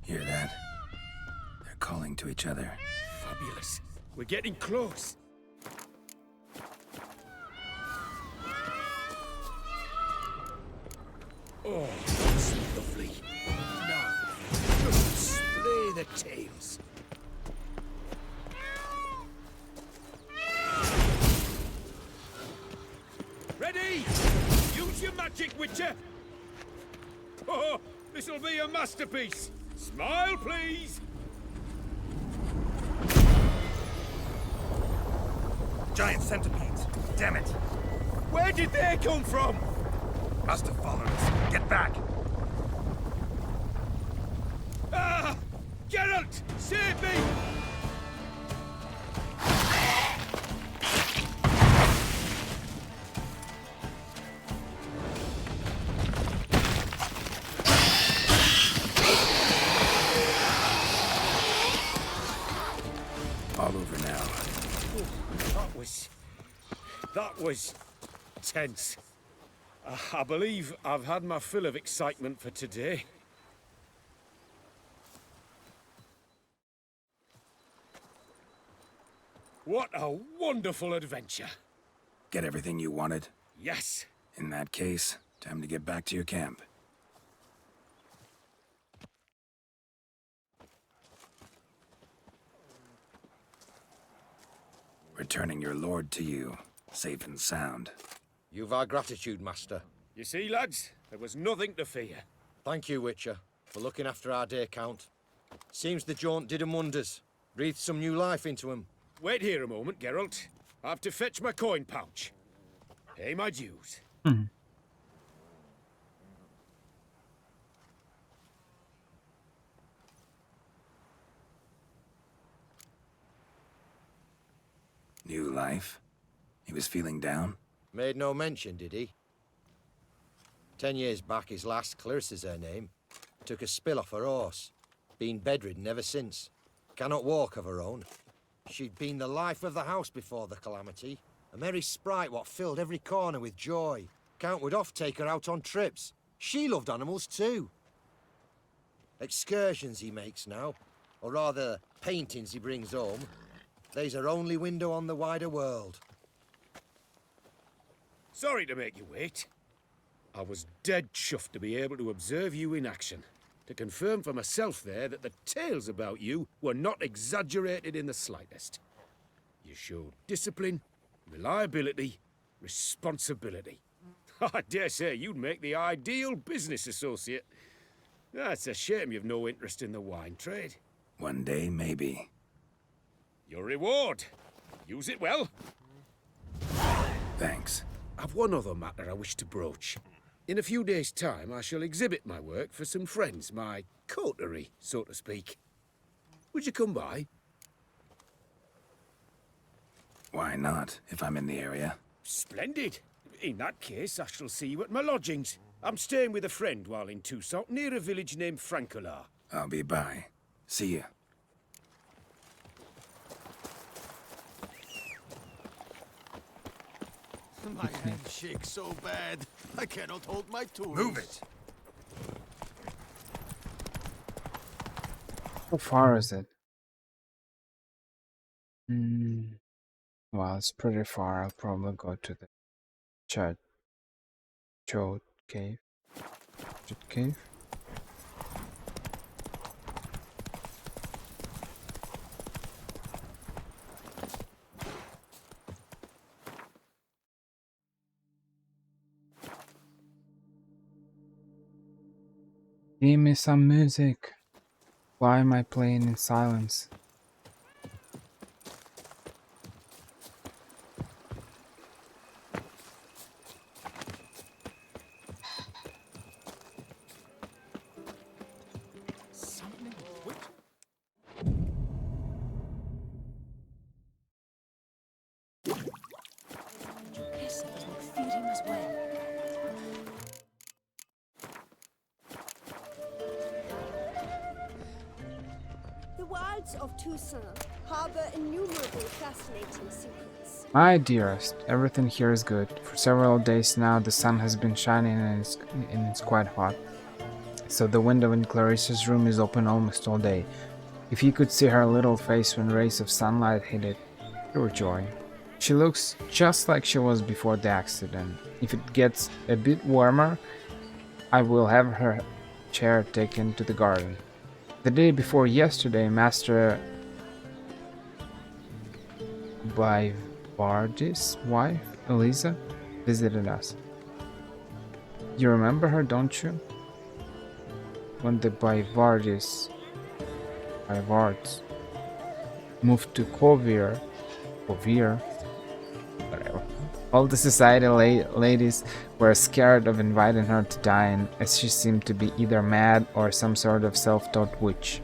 Hear that? They're calling to each other. Fabulous. We're getting close. Oh, that's lovely. Now, just display the tails. Ready? Use your magic, Witcher! Oh, this'll be a masterpiece! Smile, please! Giant centipedes! Damn it! Where did they come from? Must have followed us. Get back! Ah! Geralt! Save me! All over now. That was tense. I believe I've had my fill of excitement for today. What a wonderful adventure. Get everything you wanted? Yes. In that case, time to get back to your camp. Returning your lord to you, safe and sound. You've our gratitude, Master. You see, lads, there was nothing to fear. Thank you, Witcher, for looking after our day count. Seems the jaunt did 'em wonders. Breathed some new life into 'em. Wait here a moment, Geralt. I have to fetch my coin pouch. Pay my dues. New life? He was feeling down? Made no mention, did he? 10 years back, his last, Clarissa's her name, took a spill off her horse. Been bedridden ever since. Cannot walk of her own. She'd been the life of the house before the calamity. A merry sprite what filled every corner with joy. Count would oft take her out on trips. She loved animals too. Excursions he makes now, or rather, paintings he brings home. They's her only window on the wider world. Sorry to make you wait. I was dead chuffed to be able to observe you in action. To confirm for myself there that the tales about you were not exaggerated in the slightest. You showed discipline, reliability, responsibility. I dare say you'd make the ideal business associate. It's a shame you've no interest in the wine trade. One day, maybe. Your reward. Use it well. Thanks. I've one other matter I wish to broach. In a few days' time, I shall exhibit my work for some friends, my coterie, so to speak. Would you come by? Why not, if I'm in the area? Splendid. In that case, I shall see you at my lodgings. I'm staying with a friend while in Toussaint, near a village named Francolar. I'll be by. See ya. My hand shakes so bad, I cannot hold my tools. Move it! How far is it? Well, it's pretty far. I'll probably go to the Chud Chode Cave. Chud Cave? Give me some music. Why am I playing in silence? The wilds of Toussaint harbor innumerable fascinating secrets. My dearest, everything here is good. For several days now the sun has been shining and it's quite hot. So the window in Clarissa's room is open almost all day. If you could see her little face when rays of sunlight hit it, pure joy. She looks just like she was before the accident. If it gets a bit warmer, I will have her chair taken to the garden. The day before yesterday, Master Baivard's wife, Eliza, visited us. You remember her, don't you? When the Baivards moved to Kovir, whatever. All the society ladies were scared of inviting her to dine, as she seemed to be either mad or some sort of self-taught witch.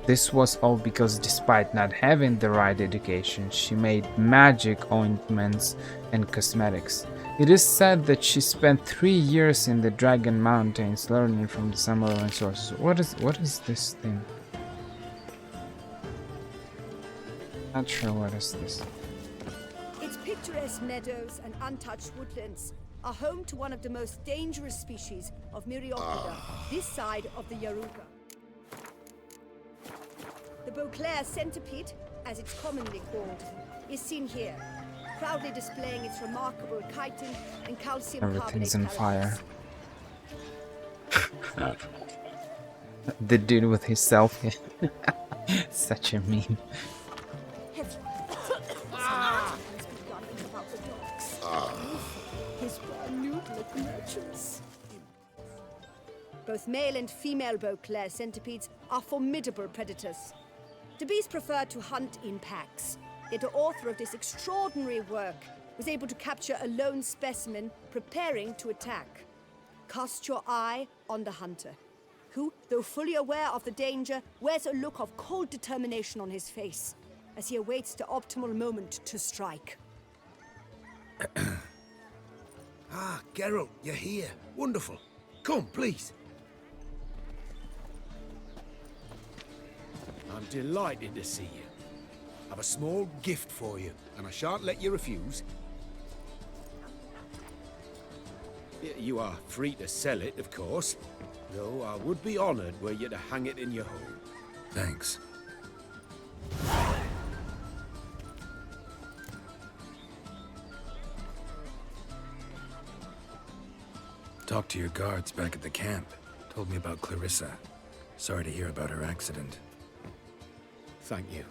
This was all because, despite not having the right education, she made magic ointments and cosmetics. It is said that she spent 3 years in the Dragon Mountains learning from the Summerlin sources. What is this thing? Not sure what is this. Its picturesque meadows and untouched woodlands are home to one of the most dangerous species of Myrioptera this side of the Yaruga. The Beauclair centipede, as it's commonly called, is seen here, proudly displaying its remarkable chitin and calcium Everything's on carbonate fire. The dude with his selfie. Such a meme. Both male and female Beauclair centipedes are formidable predators. The bees prefer to hunt in packs, yet the author of this extraordinary work was able to capture a lone specimen preparing to attack. Cast your eye on the hunter, who, though fully aware of the danger, wears a look of cold determination on his face as he awaits the optimal moment to strike. Ah, Geralt, you're here. Wonderful. Come, please. I'm delighted to see you. I've a small gift for you, and I shan't let you refuse. You are free to sell it, of course, though I would be honored were you to hang it in your home. Thanks. Talked to your guards back at the camp. Told me about Clarissa. Sorry to hear about her accident. Thank you.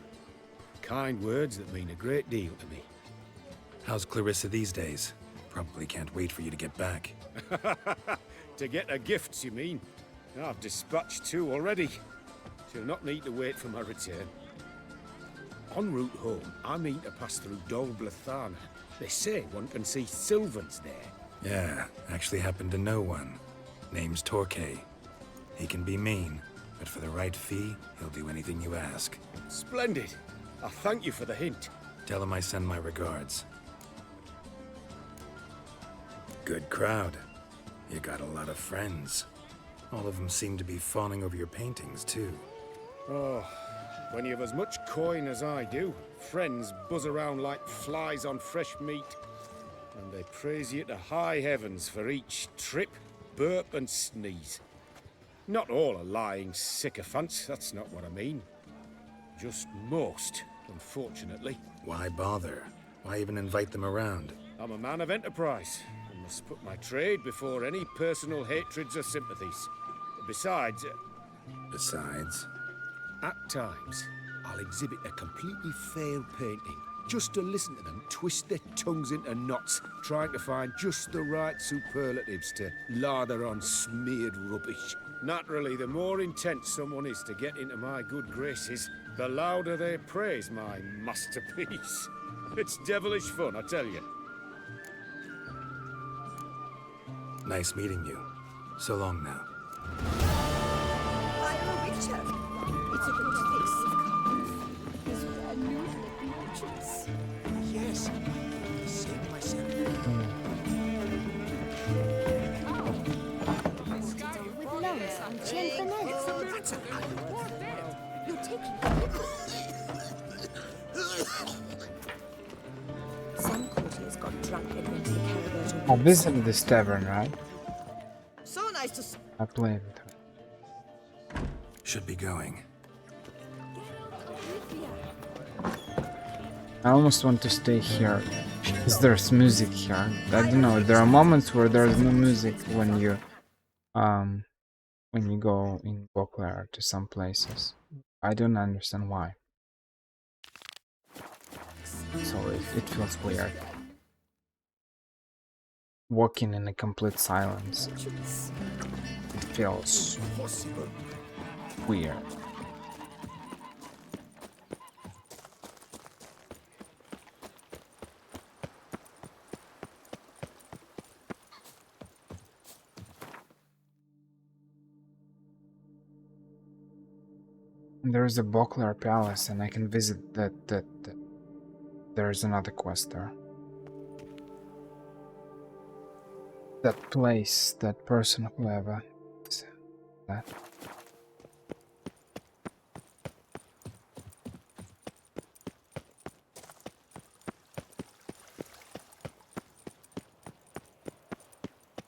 Kind words that mean a great deal to me. How's Clarissa these days? Probably can't wait for you to get back. To get her gifts, you mean? I've dispatched 2 already. She'll not need to wait for my return. En route home, I mean to pass through Dol Blathana. They say one can see Sylvans there. Yeah, actually happen to know one. Name's Torquay. He can be mean, but for the right fee, he'll do anything you ask. Splendid. I thank you for the hint. Tell him I send my regards. Good crowd. You got a lot of friends. All of them seem to be fawning over your paintings, too. Oh, when you have as much coin as I do, friends buzz around like flies on fresh meat. And they praise you to high heavens for each trip, burp and sneeze. Not all are lying sycophants, that's not what I mean. Just most unfortunately. Why bother? Why even invite them around? I'm a man of enterprise, and must put my trade before any personal hatreds or sympathies. Besides, Besides, At times, I'll exhibit a completely failed painting, just to listen to them twist their tongues into knots, trying to find just the right superlatives to lather on smeared rubbish. naturally, the more intent someone is to get into my good graces, the louder they praise my masterpiece. It's devilish fun, I tell you. nice meeting you. So long now. I'm a witcher. It's a good fix of couples. Is there noodle merchants? Yes, same myself. With lungs and gentlemen. That's a You're taking Some courtiers got drunk and went to the Caraberto. I visited this tavern, right? So nice to see. I played with her. Should be going. I almost want to stay here because there's music here. I don't know. There are moments where there's no music when you go in Beauclair to some places. I don't understand why. So it feels weird. Walking in a complete silence. It feels weird. There is a Beauclair Palace, and I can visit that. There is another quest there. That place, that person, whoever. That.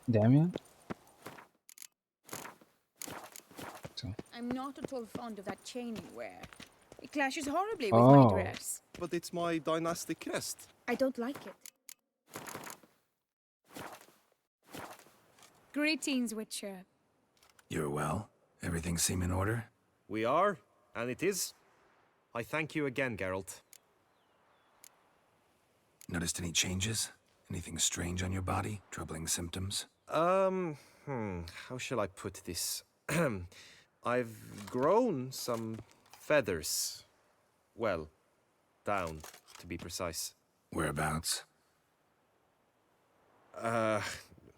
Damien? I'm not at all fond of that chain you wear. It clashes horribly with my dress. But it's my dynastic crest. I don't like it. Greetings, Witcher. You're well? Everything seem in order? We are, and it is. I thank you again, Geralt. Noticed any changes? Anything strange on your body? Troubling symptoms? How shall I put this? I've grown some feathers. Well, down, to be precise. Whereabouts?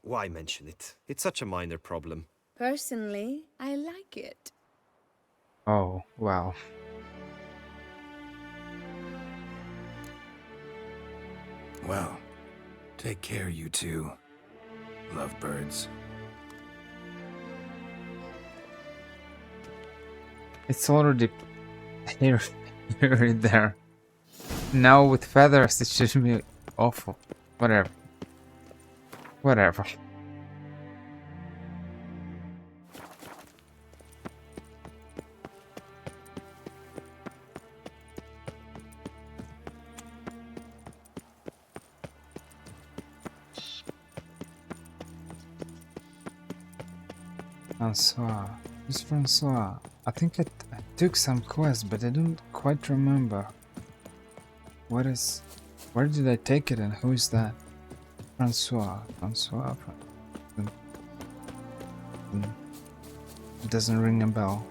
Why mention it? It's such a minor problem. Personally, I like it. Oh, wow. Well, take care, you two. Lovebirds. It's already here there. Now with feathers, it should be awful. Whatever. Whatever. Francois. Who's Francois? I think I took some quest, but I don't quite remember. Where did I take it and who is that? Francois. It doesn't ring a bell.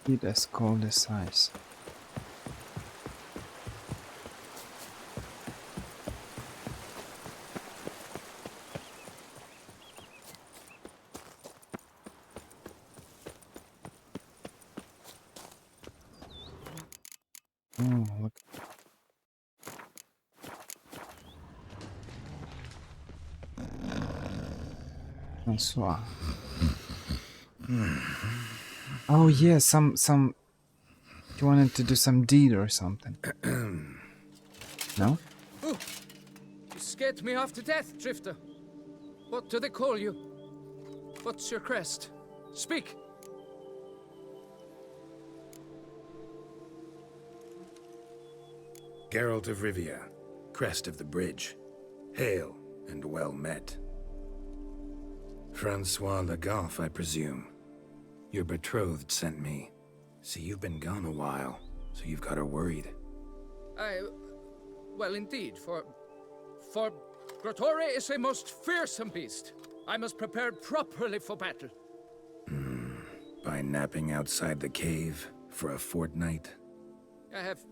It is cold as ice. Oh, look. Francois. Oh yeah, some you wanted to do some deed or something. No? Ooh, you scared me half to death, Drifter. What do they call you? What's your crest? Speak! Geralt of Rivia, crest of the bridge. Hail, and well met. Francois Le Goff, I presume. Your betrothed sent me. See, you've been gone a while, so you've got her worried. Well, indeed, for Grotore is a most fearsome beast. I must prepare properly for battle. By napping outside the cave for a fortnight? I have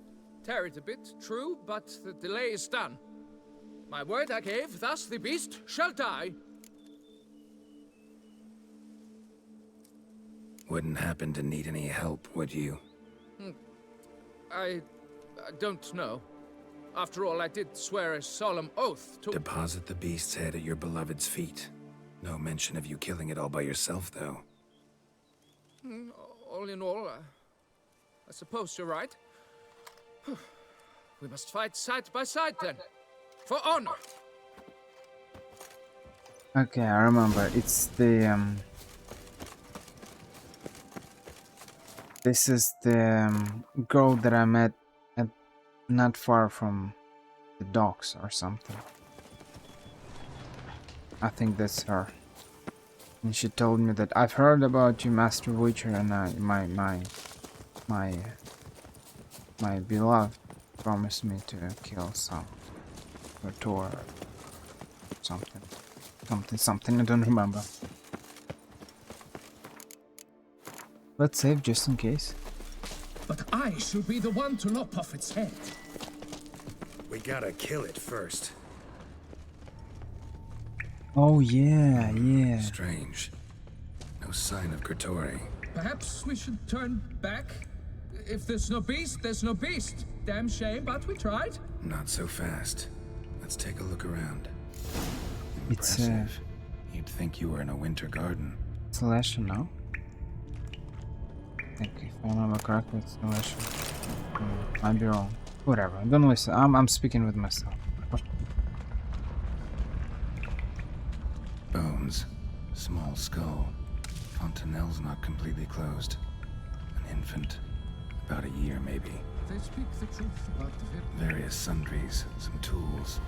tarried a bit, true, but the delay is done. My word I gave, thus the beast shall die. Wouldn't happen to need any help, would you? I don't know. After all, I did swear a solemn oath to— Deposit the beast's head at your beloved's feet. No mention of you killing it all by yourself, though. All in all, I suppose you're right. We must fight side by side, then. For honor! Okay, I remember. It's the this is the girl that I met at not far from the docks or something. I think that's her. And she told me that I've heard about you, Master Witcher, and my beloved promised me to kill some Grotore or something. I don't remember. Let's save just in case. But I shall be the one to lop off its head. We gotta kill it first. Oh yeah, yeah. Strange. No sign of Grotore. Perhaps we should turn back? If there's no beast, there's no beast. Damn shame, but we tried. Not so fast. Let's take a look around. It's Impressive. You'd think you were in a winter garden. It's Leshen now. I think if I remember correctly, it's Leshen. Might be wrong. Whatever. Don't listen. I'm speaking with myself. Bones. Small skull. Fontanelle's not completely closed. An infant. About a year, maybe. They speak the truth about the victim. Various sundries. Some tools.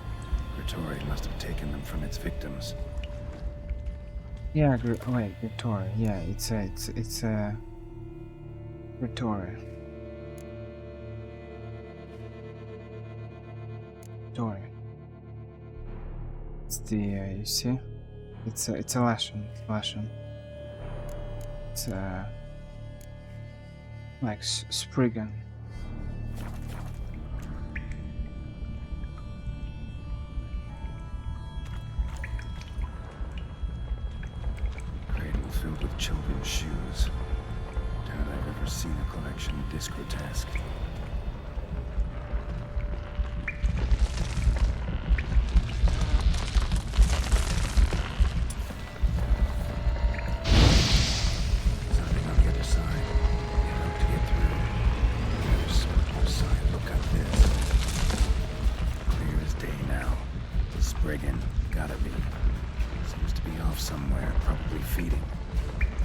Grotore must have taken them from its victims. Yeah, wait, Grotore. Yeah, it's a Grotore. Grotore. It's the you see, it's a Leshen. It's like Spriggan. Cradle filled with children's shoes. Doubt I've ever seen a collection this grotesque. Something on the other side. You hope to get through. There's so much side. Look at this. Clear as day now. Spriggan. Gotta be. Seems to be off somewhere, probably feeding.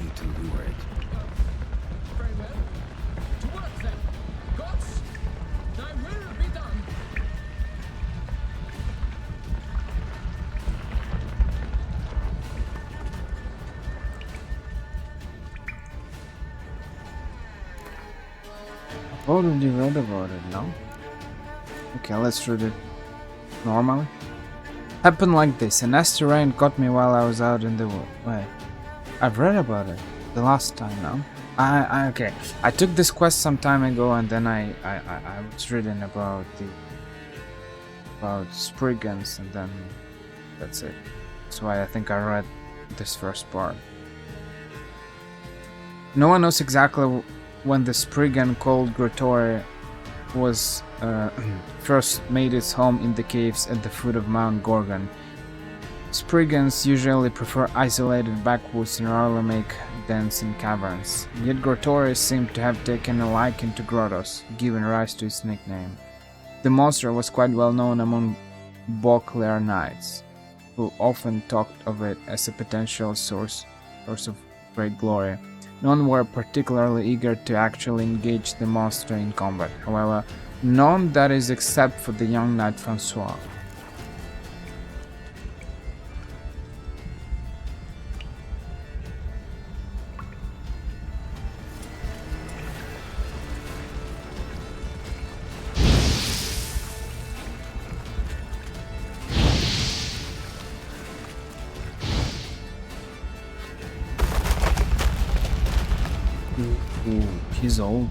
Need to lure it. Very well. To work then. Gods, thy will be done. I've already read about it, no? Okay, let's read it normally. Happened like this. An asteroid caught me while I was out in the wood. Wait, I've read about it the last time, no? Okay. I took this quest some time ago, and then I was reading about Spriggans, and then that's it. That's why I think I read this first part. No one knows exactly when the Spriggan called Grotore was first made its home in the caves at the foot of Mount Gorgon. Spriggans usually prefer isolated backwoods and rarely make dens in caverns. Yet Grotore seemed to have taken a liking to grottos, giving rise to its nickname. The monster was quite well known among Beauclair knights. who often talked of it as a potential source of great glory. None were particularly eager to actually engage the monster in combat. However, none that is except for the young knight Francois. Ooh, he's old.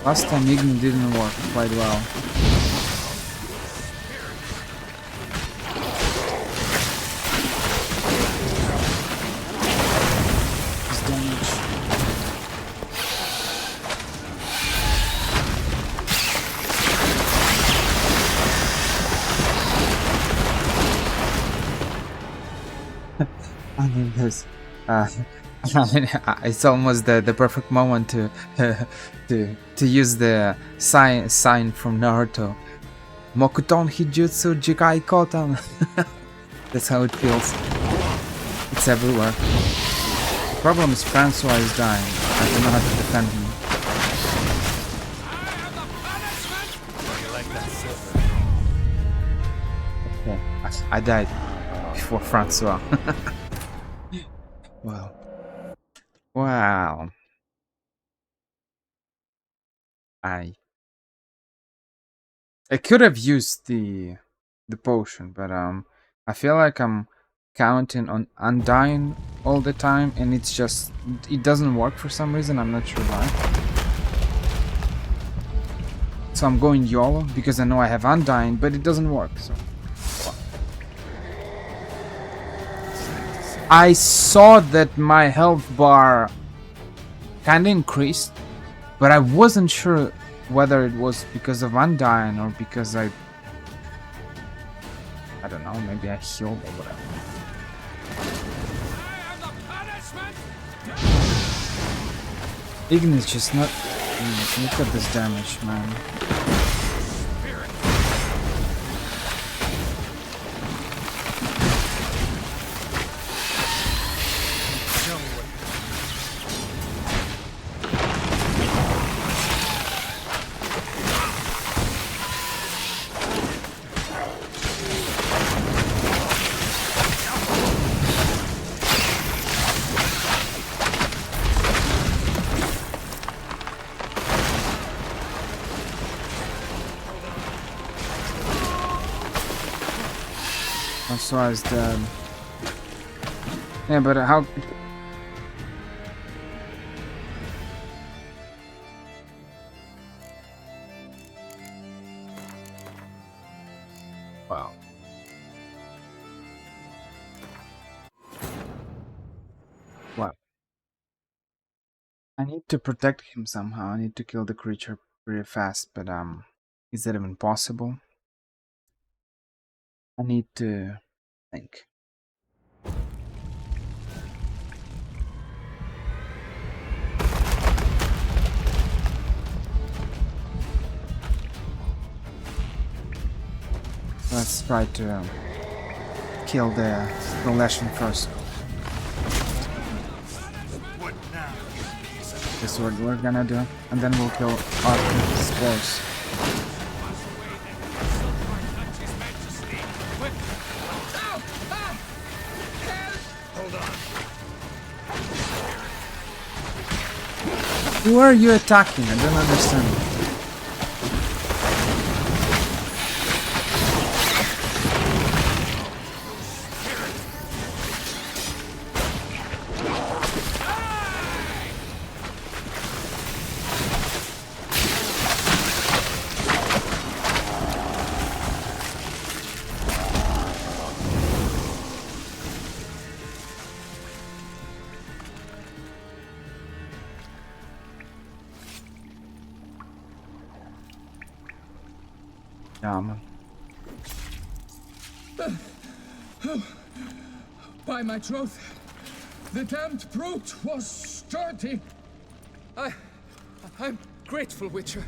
Last time Igni didn't work quite well. His damage. I mean, this. It's almost the perfect moment to use the sign from Naruto. Mokuton Hijutsu Jikai Kotan. That's how it feels. It's everywhere. The problem is Francois is dying. I don't know how to defend him. Okay, I died before Francois. Wow. Wow. I could have used the potion, but I feel like I'm counting on undying all the time, and it doesn't work for some reason. I'm not sure why. So I'm going YOLO because I know I have undying, but it doesn't work. So I saw that my health bar kinda increased, but I wasn't sure whether it was because of undying or because I don't know, maybe I healed or whatever. Ignis is just not... Look at this damage, man. Francois is dead. Yeah, but how... Wow. Wow. I need to protect him somehow. I need to kill the creature pretty fast, but is that even possible? I need to think. Let's try to kill the Leshen first. This is what we're gonna do, and then we'll kill our spores. Who are you attacking? I don't understand. Yeah, man. By my troth, the damned brute was sturdy. I'm grateful, Witcher.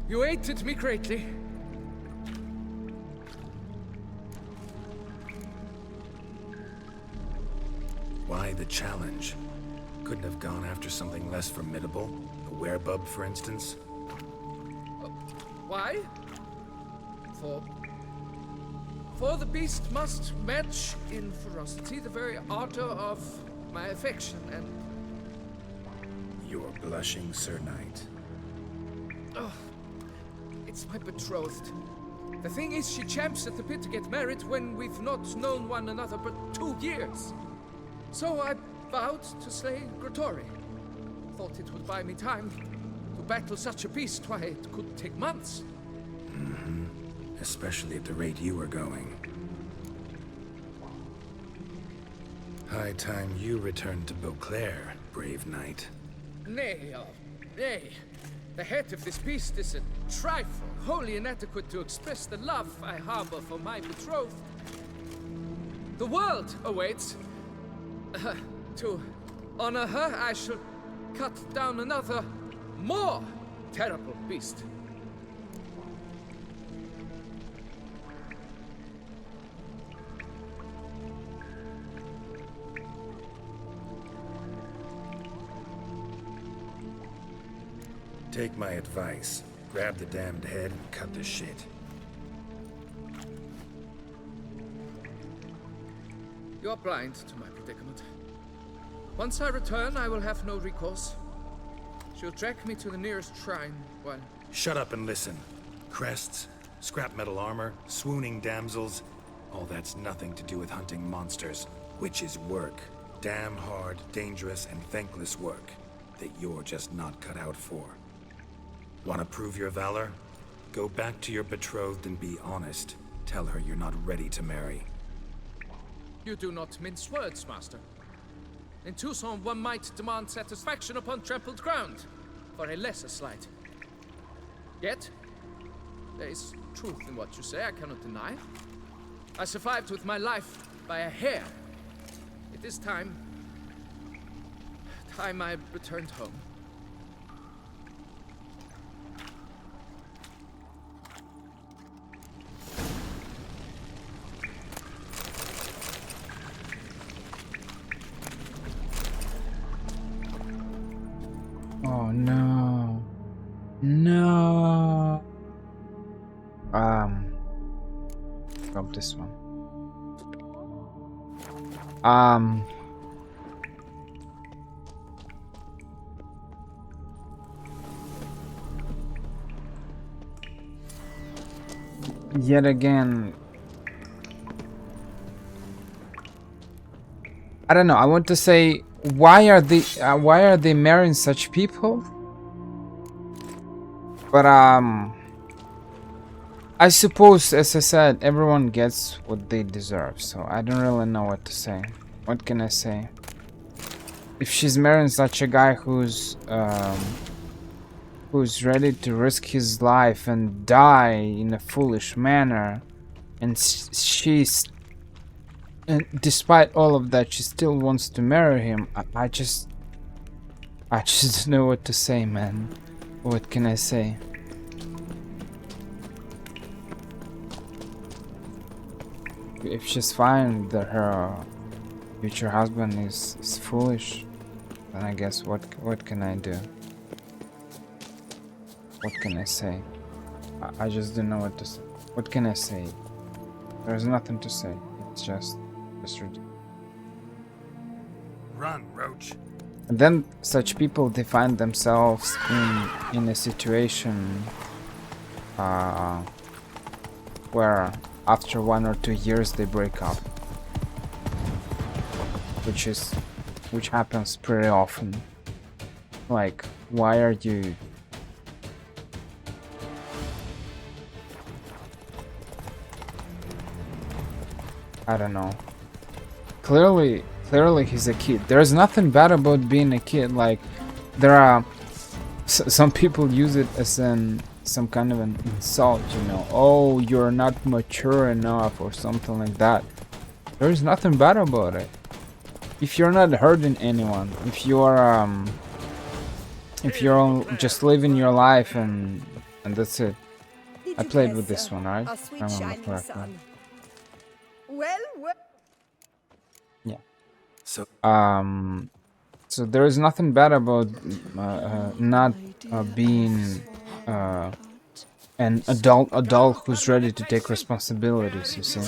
You aided me greatly. Why the challenge? Couldn't have gone after something less formidable? A werebub, for instance? Why? For the beast must match in ferocity the very ardor of my affection, and... You're blushing, Sir Knight. Oh, it's my betrothed. The thing is, she champs at the bit to get married when we've not known one another but 2 years. So I vowed to slay Grottori. Thought it would buy me time to battle such a beast. Why, it could take months. Mm-hmm. Especially at the rate you were going. High time you returned to Beauclair, brave knight. Nay, oh, nay. The head of this beast is a trifle, wholly inadequate to express the love I harbor for my betrothed. The world awaits. To honor her, I shall cut down another, more terrible beast. Take my advice. Grab the damned head and cut the shit. You're blind to my predicament. Once I return, I will have no recourse. She'll track me to the nearest shrine while... Shut up and listen. Crests, scrap metal armor, swooning damsels. All that's nothing to do with hunting monsters, which is work. Damn hard, dangerous, and thankless work that you're just not cut out for. Want to prove your valor? Go back to your betrothed and be honest. Tell her you're not ready to marry. You do not mince words, master. In Tucson, one might demand satisfaction upon trampled ground for a lesser slight. Yet, there is truth in what you say, I cannot deny. I survived with my life by a hair. It is time I returned home. Oh no. No. Grab this one. Yet again, I don't know. I want to say, why are they marrying such people? But I suppose, as I said, everyone gets what they deserve. So I don't really know what to say. What can I say? If she's marrying such a guy who's ready to risk his life and die in a foolish manner, and and despite all of that, she still wants to marry him. I just don't know what to say, man. What can I say? If she's fine that her future husband is foolish, then I guess what can I do? What can I say? I just don't know what to say. What can I say? There's nothing to say. It's just ridiculous. Run, Roach. And then such people, they find themselves in a situation where after 1 or 2 years they break up, which happens pretty often. Like, why are you? I don't know. Clearly he's a kid. There's nothing bad about being a kid. Like, there are some people use it as an some kind of an insult, you know. Oh, you're not mature enough or something like that. There's nothing bad about it. If you're not hurting anyone, if you're just living your life and that's it. I played with this one, right? Our sweet I remember shining correctly. sun. Well, Yeah. So, So there is nothing bad about not being an adult who's ready to take responsibilities, you see.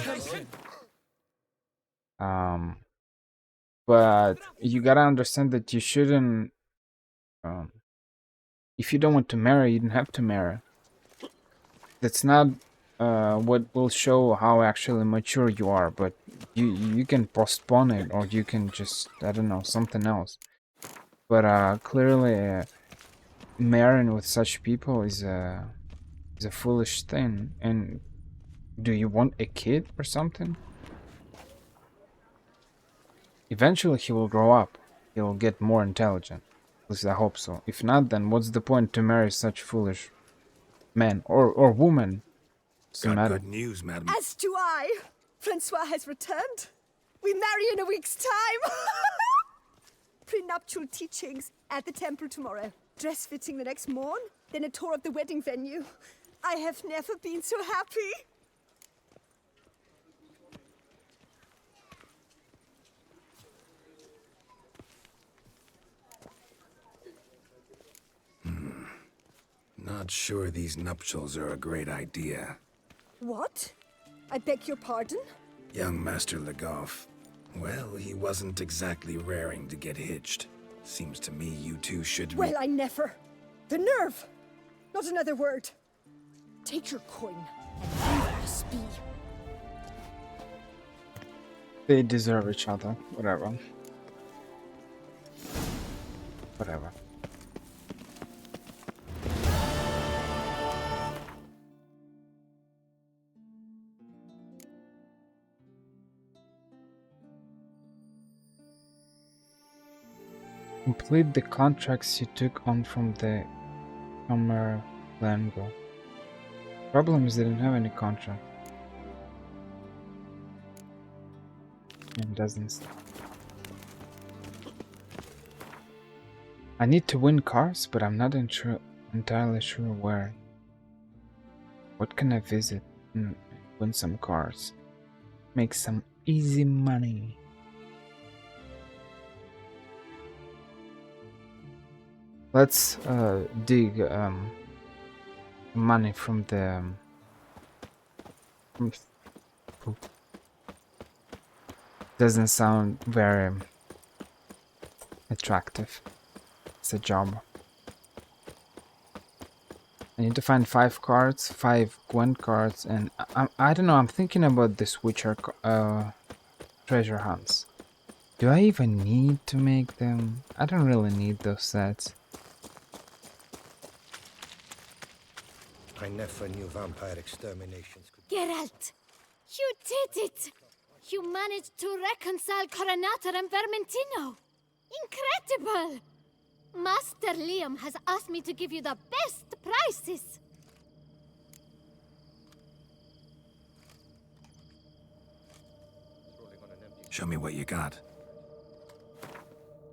But you gotta understand that you shouldn't. If you don't want to marry, you don't have to marry. That's not what will show how actually mature you are. But you can postpone it, or you can just, I don't know, something else. But clearly, marrying with such people is a foolish thing. And do you want a kid or something? Eventually he will grow up. He'll get more intelligent. At least I hope so. If not, then what's the point to marry such foolish man or woman? Doesn't matter. good news, madam. as do I. Francois has returned. We marry in a week's time. Prenuptial teachings at the temple tomorrow. Dress fitting the next morn. Then a tour of the wedding venue. I have never been so happy. Not sure these nuptials are a great idea. What? I beg your pardon? Young Master Legoff. Well, he wasn't exactly raring to get hitched. Seems to me you two should... Well, I never. The nerve! Not another word. Take your coin and leave us be. They deserve each other. Whatever. Whatever. Complete the contracts you took on from the Camerlengo. Problem is they didn't have any contract. It doesn't. I need to win cars, but I'm not entirely sure where. What can I visit and win some cars? Make some easy money. Let's dig money from the doesn't sound very attractive. It's a job. I need to find 5 cards, 5 Gwent cards, and I don't know, I'm thinking about the Witcher treasure hunts. Do I even need to make them? I don't really need those sets. I never knew vampire exterminations could... Geralt, you did it! You managed to reconcile Coronator and Vermentino! Incredible! Master Liam has asked me to give you the best prices! Show me what you got.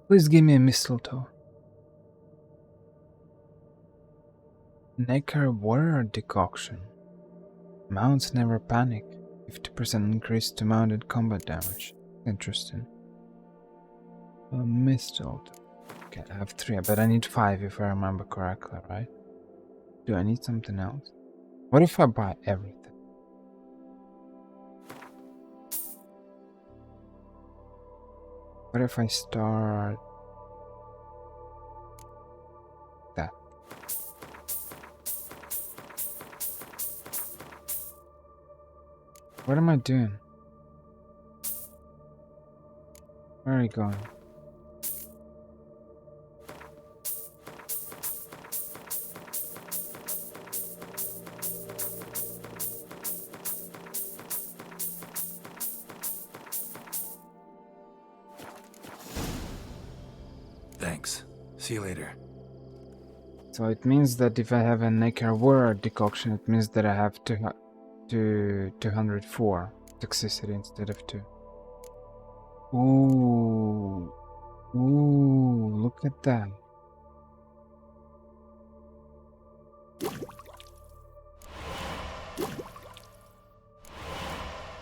Please give me a mistletoe. Neckar warrior decoction. Mounts never panic. 50% increase to mounted combat damage. Interesting. A mistletoe. Okay, I have 3, but I need 5 if I remember correctly, right? Do I need something else? What if I buy everything? What if I start that? What am I doing? Where are you going? Thanks. See you later. So it means that if I have a Neckar word decoction, it means that I have to 204 toxicity instead of 2. Ooh. Ooh, look at that.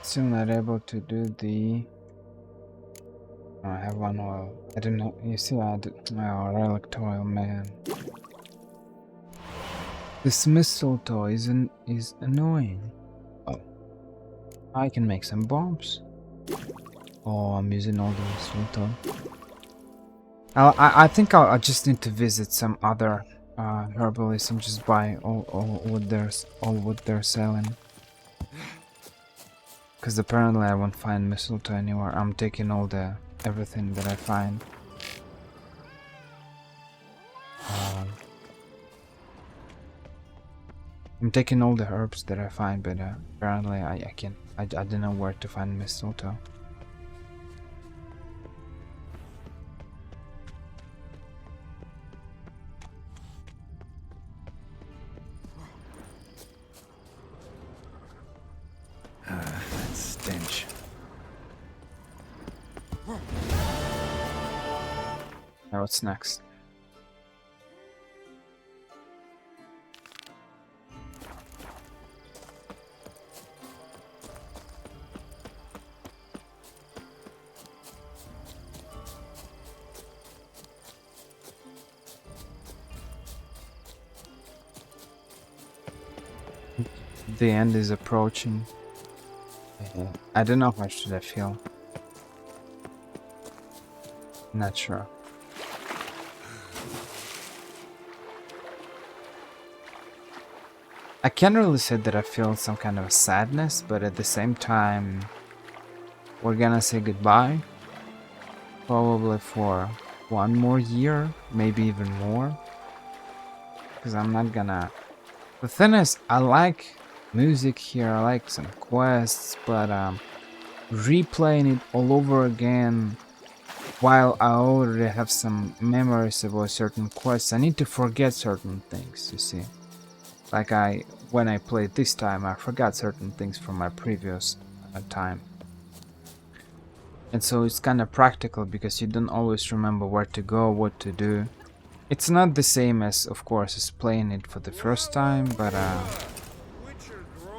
Still not able to do the... Oh, I have one oil. I don't know. You see, I did... Oh, relic oil, man. This mistletoe is annoying. Oh. I can make some bombs. Oh, I'm using all the mistletoe. I think I just need to visit some other herbalists and just buy all what they're selling. Because apparently I won't find mistletoe anywhere. I'm taking everything that I find. I'm taking all the herbs that I find, but apparently I don't know where to find mistletoe. That stench. Now what's next? The end is approaching. I don't know how should I feel. Not sure. I can't really say that I feel some kind of sadness, but at the same time, we're gonna say goodbye. Probably for 1 more year, maybe even more. Because I'm not gonna... The thing is, I like music here, I like some quests, but replaying it all over again while I already have some memories about certain quests, I need to forget certain things, you see. Like when I played this time, I forgot certain things from my previous time. And so it's kind of practical because you don't always remember where to go, what to do. It's not the same as, of course, as playing it for the first time, but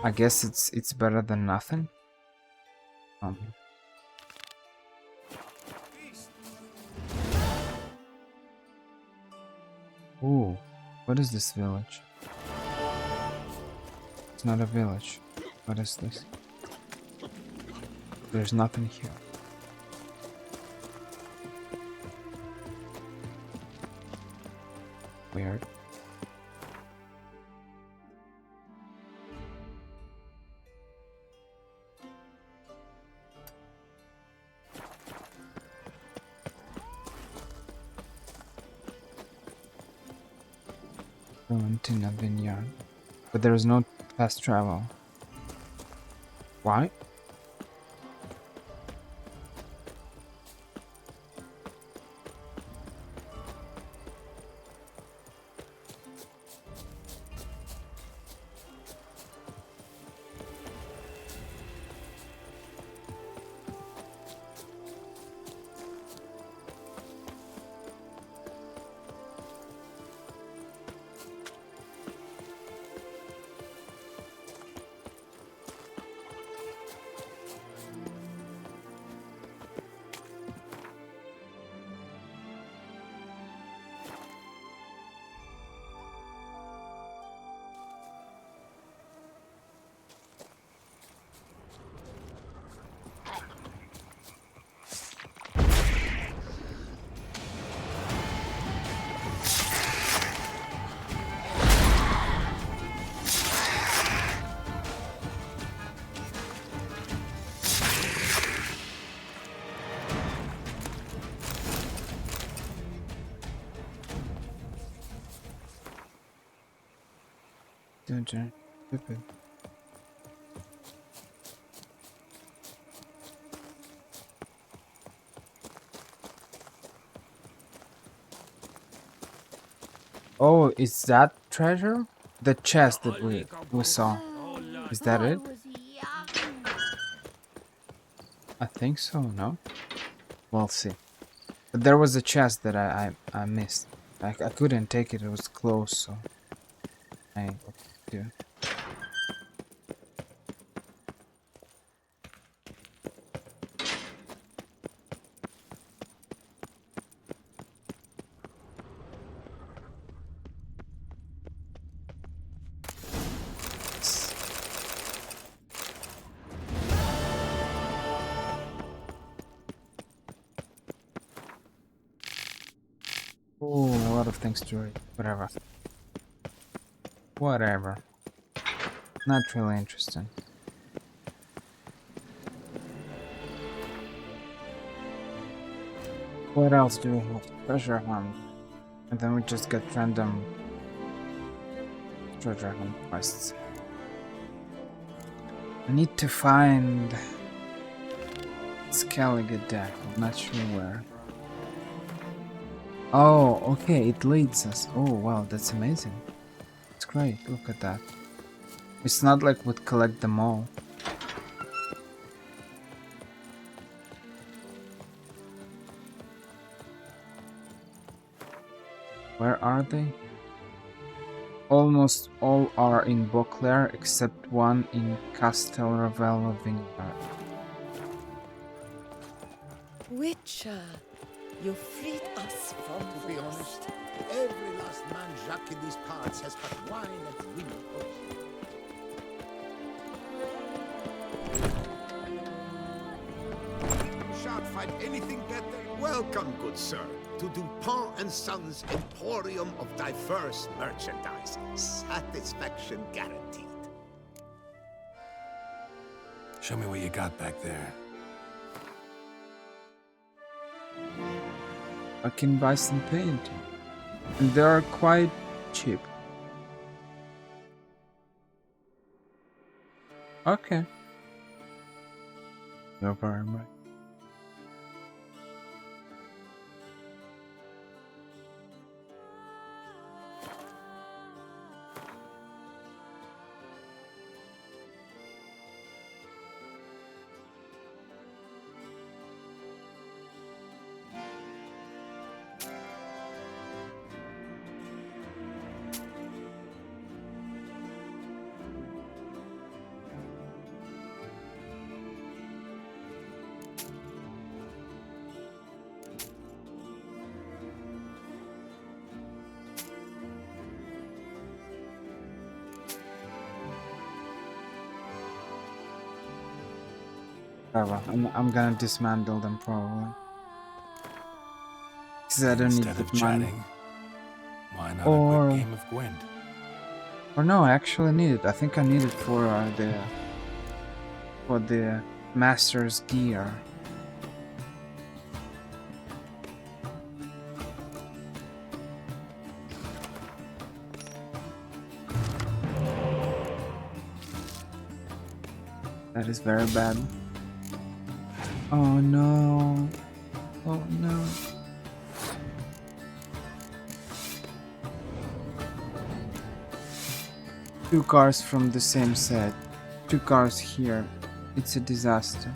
I guess it's better than nothing. Ooh, what is this village? It's not a village. What is this? There's nothing here. Weird. Valentina Vineyard. But there is no fast travel. Why? Stupid. Oh, Oh, is that treasure? The chest that we saw. Is that it? I think so, no? We'll see. But there was a chest that I missed. I couldn't take it, it was closed, so I do. Oh, a lot of things to read. Whatever. Whatever. Not really interesting. What else do we have? Treasure hunt. And then we just get random treasure hunt quests. I need to find Skellige deck. I'm not sure where. Oh, okay, it leads us. Oh, wow, that's amazing. It's great, look at that. It's not like we'd collect them all. Where are they? Almost all are in Beauclair, except one in Castel Ravello Vineyard. Witcher, you freed us from To be honest, every last man Jacques in these parts has had wine and women. You shan't find anything better. Welcome, good sir, to Dupont and Sons Emporium of diverse merchandise. Satisfaction guaranteed. Show me what you got back there. I can buy some paint. And they are quite cheap. Okay. No problem. I'm gonna dismantle them probably. Because I don't need Instead of the money. chatting, why not Or- a quick game of Gwent? Or no, I actually need it. I think I need it for the master's gear. That is very bad. Oh no. Oh no. Two cars from the same set. Two cars here. It's a disaster.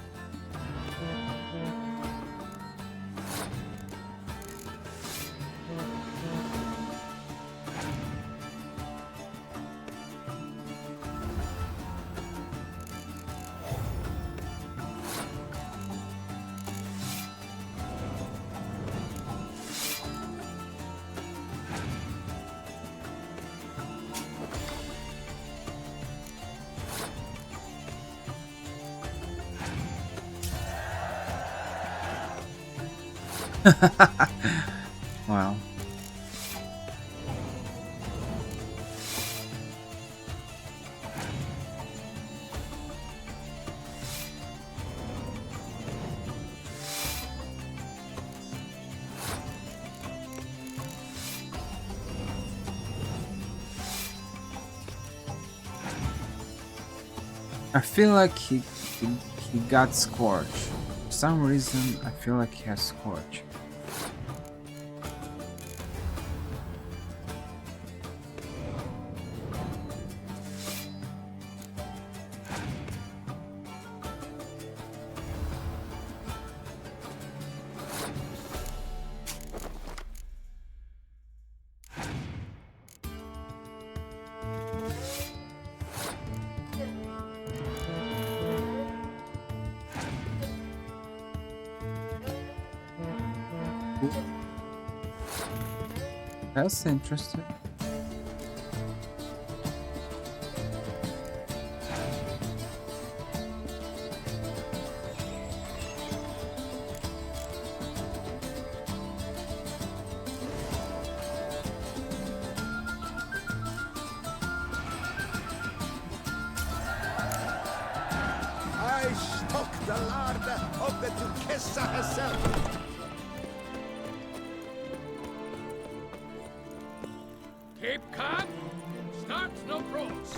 Wow. I feel like he got Scorch. For some reason, I feel like he has Scorch. That's interesting. I stock the larder of the Duchessa herself. Keep calm. Start no pros.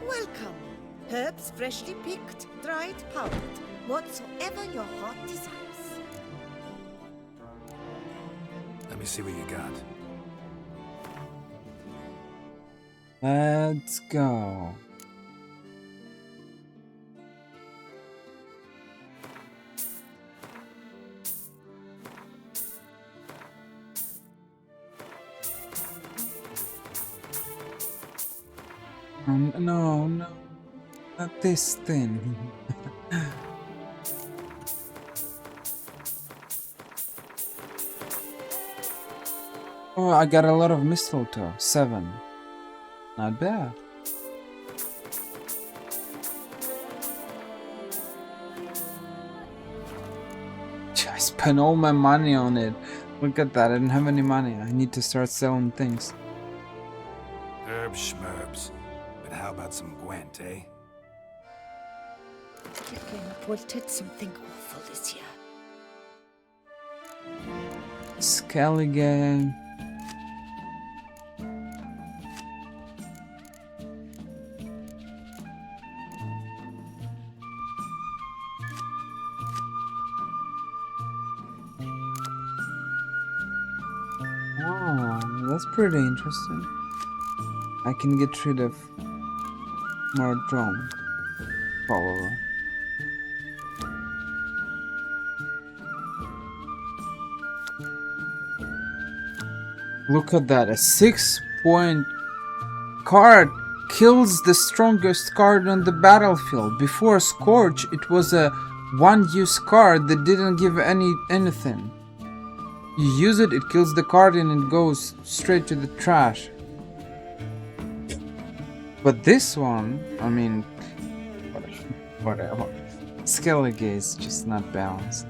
Welcome. Herbs freshly picked, dried, powdered. Whatsoever your heart desires. Let me see what you got. Let's go. No, not this thing. Oh, I got a lot of mistletoe. 7. Not bad. I spent all my money on it. Look at that, I didn't have any money. I need to start selling things. Herb schmerbs. But how about some Gwent, eh? Reported something awful this year. Skellige. Oh, that's pretty interesting. I can get rid of more drone, probably. Look at that, a 6-point card kills the strongest card on the battlefield. Before Scorch, it was a one-use card that didn't give anything. You use it, it kills the card and it goes straight to the trash. But this one, I mean, whatever. Skellige is just not balanced.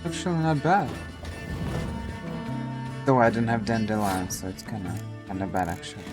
Actually not bad. Though I didn't have dandelion, so it's kinda bad actually.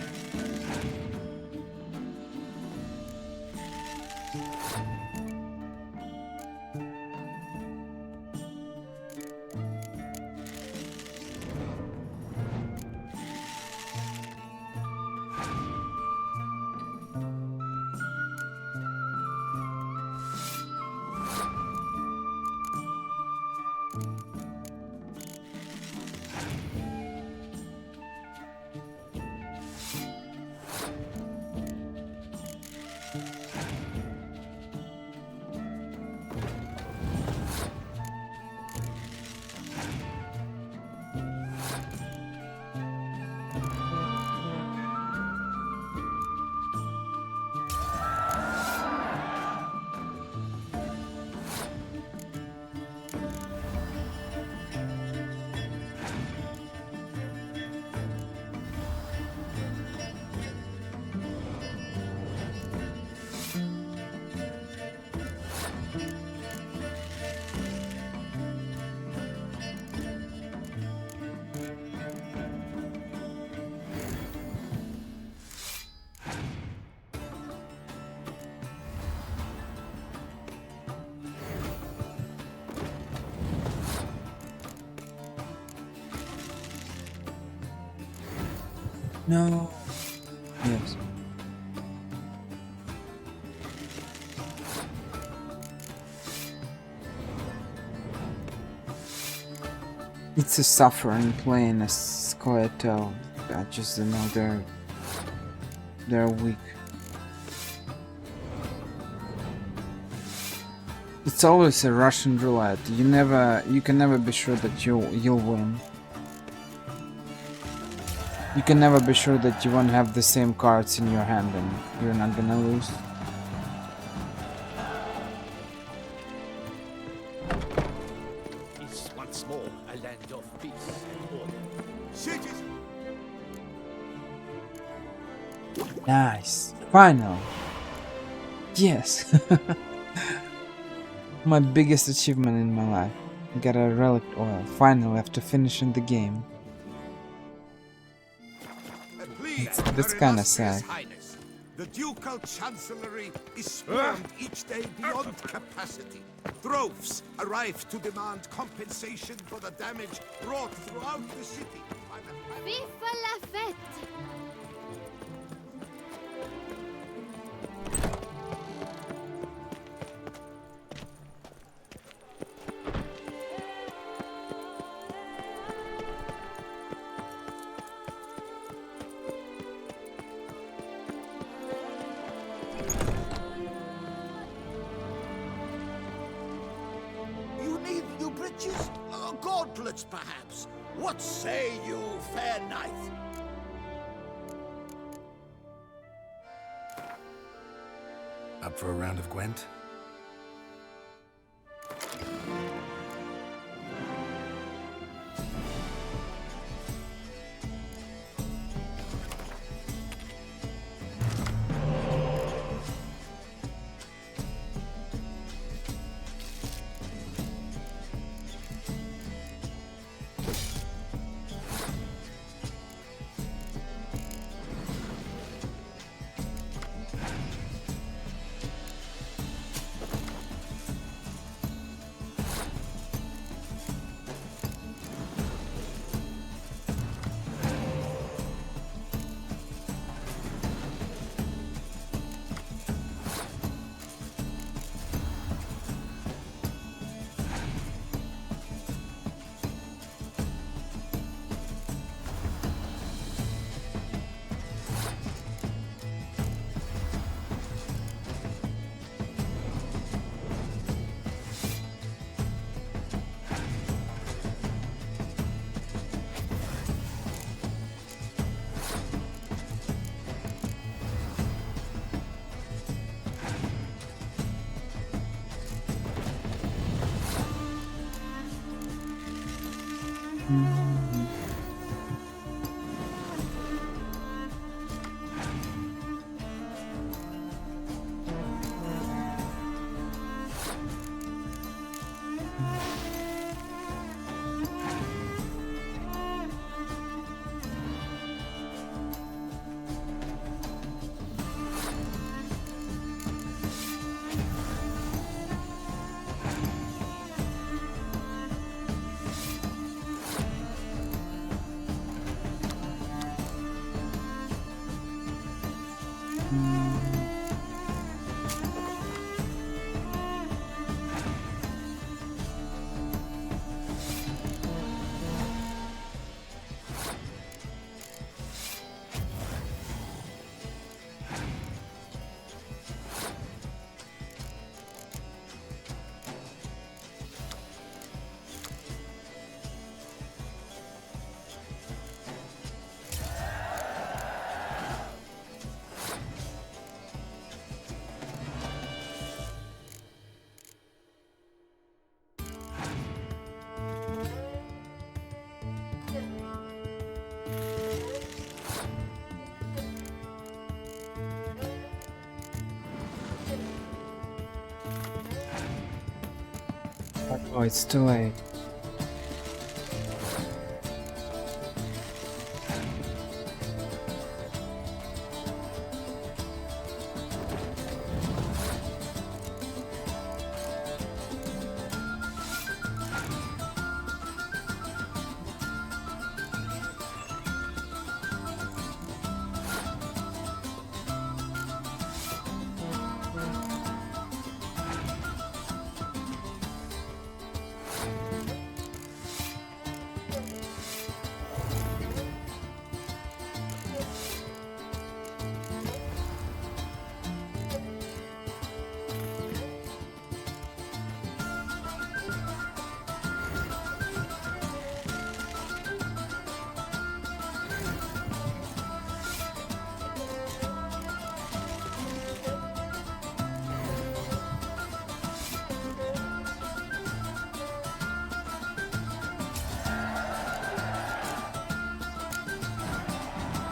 No. Yes. It's a suffering playing as Scoia'tael. I just don't know, they're weak. It's always a Russian roulette. You can never be sure that you'll win. You can never be sure that you won't have the same cards in your hand and you're not gonna lose. It's once more a land of peace and order. Citizens! Nice. Final. Yes. My biggest achievement in my life. Got a relic oil. Finally, after finishing the game. That's kind of sad. Highness, the Ducal Chancellery is swarmed each day beyond capacity. Droves arrive to demand compensation for the damage wrought throughout the city. Viva la fête! You need new bridges? Gauntlets, perhaps? What say you, fair knight? Up for a round of Gwent? Oh, it's too late.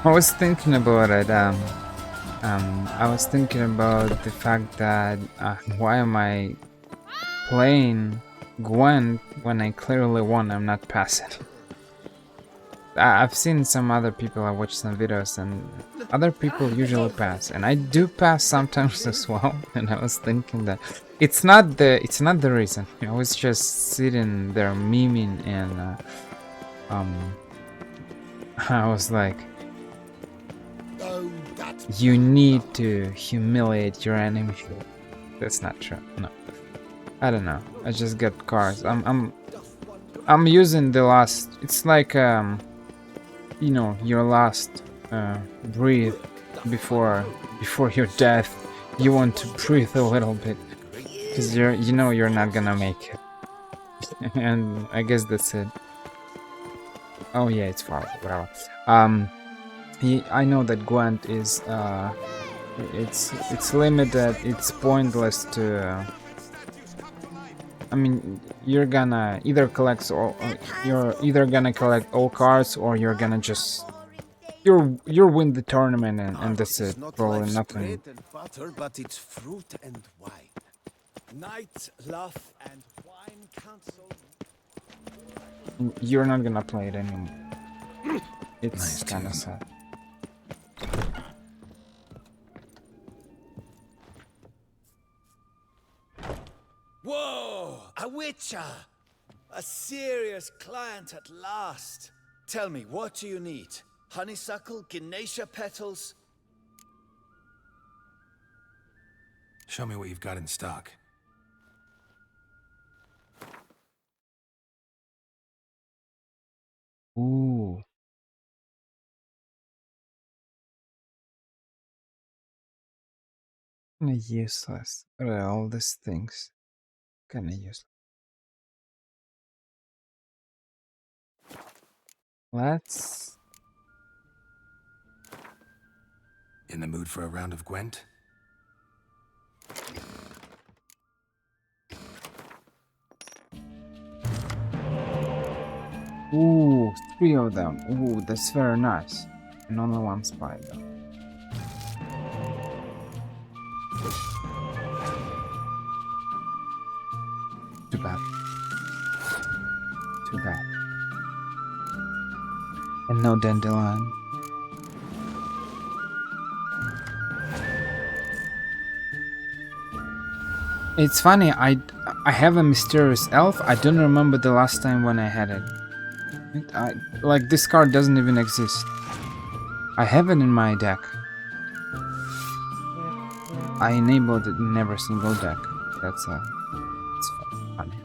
I was thinking about it. I was thinking about the fact that why am I playing Gwent when I clearly won? I'm not passing. I've seen some other people. I watched some videos, and other people usually pass, and I do pass sometimes as well. And I was thinking that it's not the reason. I was just sitting there memeing, and I was like, you need to humiliate your enemy. That's not true. No, I don't know. I just got cars. I'm using the last. It's like you know, your last breathe before your death. You want to breathe a little bit because you know you're not gonna make it. And I guess that's it. Oh yeah, it's far. Whatever. I know that Gwent is it's limited. It's pointless to. I mean, you're gonna either collect all. You're either gonna collect all cards, or you're gonna just you're win the tournament, and that's it. Probably nothing. Bread and butter, but it's fruit and wine. Night, laugh, and wine council. You're not gonna play it anymore. It's kind of sad. Whoa! A witcher! A serious client at last. Tell me, what do you need? Honeysuckle, Ganesha petals? Show me what you've got in stock. Ooh. Kinda useless. What are all these things? Kinda useless. Let's. In the mood for a round of Gwent? Ooh, 3 of them. Ooh, that's very nice. And only one spy though. Too bad. Too bad. And no dandelion. It's funny, I have a mysterious elf. I don't remember the last time when I had it. Like, this card doesn't even exist. I have it in my deck. I enabled it in every single deck. That's it's funny.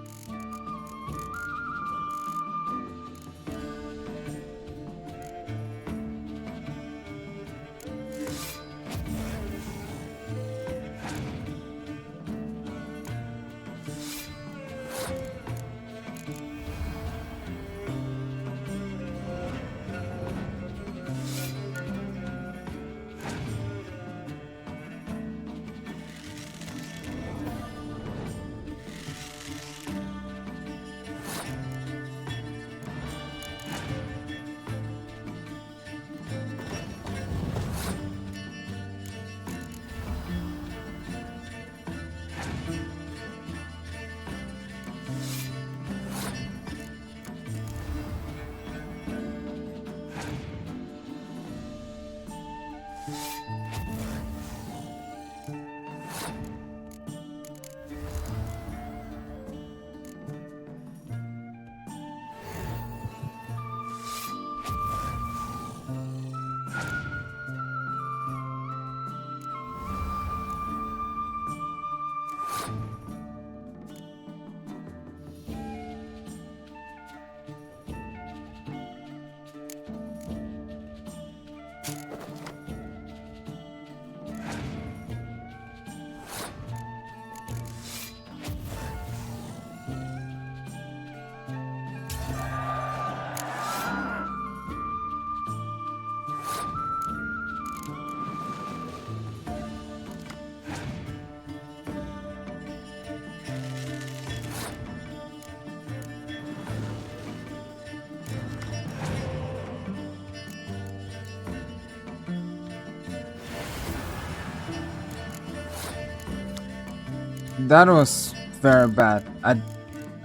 That was very bad. I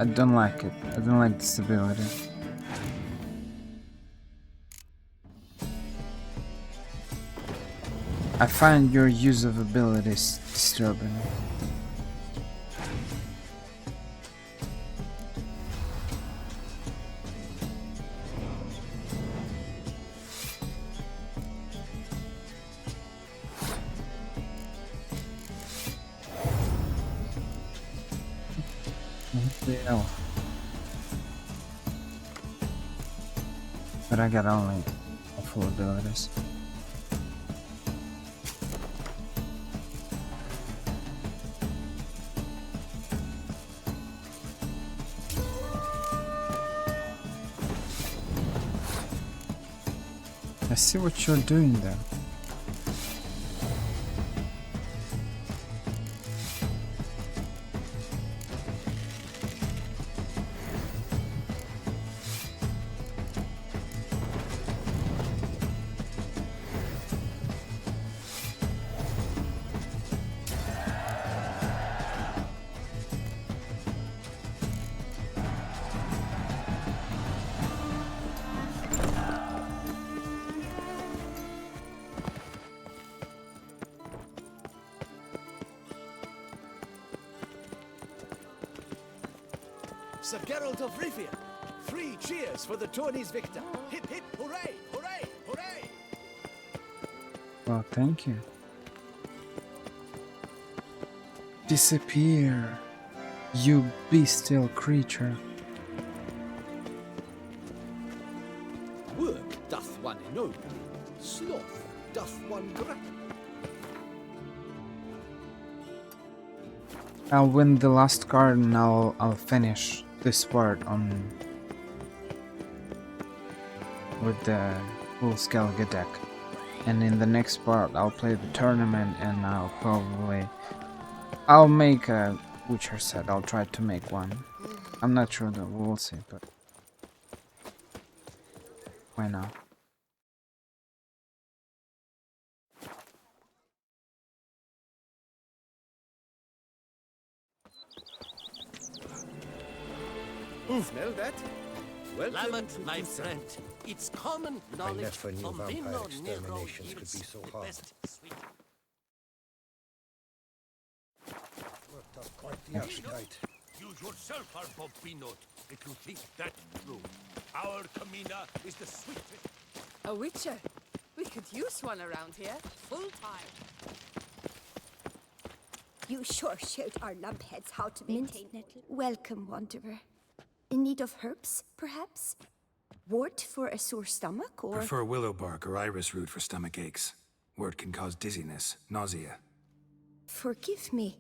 don't like it. I don't like this ability. I find your use of abilities disturbing. Yeah. But I got only full abilities. I see what you're doing there. Sir Geralt of Rivia, 3 cheers for the tourney's victor. Hip hip hooray, hooray, hooray! Well, thank you. Disappear, you bestial creature. Work doth one ennoble, sloth doth one grapple. I'll win the last card and I'll finish this part on with the full Skellige deck, and in the next part I'll play the tournament and I'll make a Witcher set. I'll try to make one. I'm not sure that we'll see, but why not? Smell that? Welcome Lamet, my friend. It's common I knowledge never knew from vampire Vino exterminations Nero could be yields so the hard. best sweet. Worked up quite the appetite. You yourself are Bobinot, if you think that's true. Our Camina is the sweetest. A witcher? We could use one around here. Full time. You sure showed our lumpheads how to maintain. Welcome, wanderer. In need of herbs, perhaps? Wort for a sore stomach, or... Prefer willow bark or iris root for stomach aches. Wort can cause dizziness, nausea. Forgive me.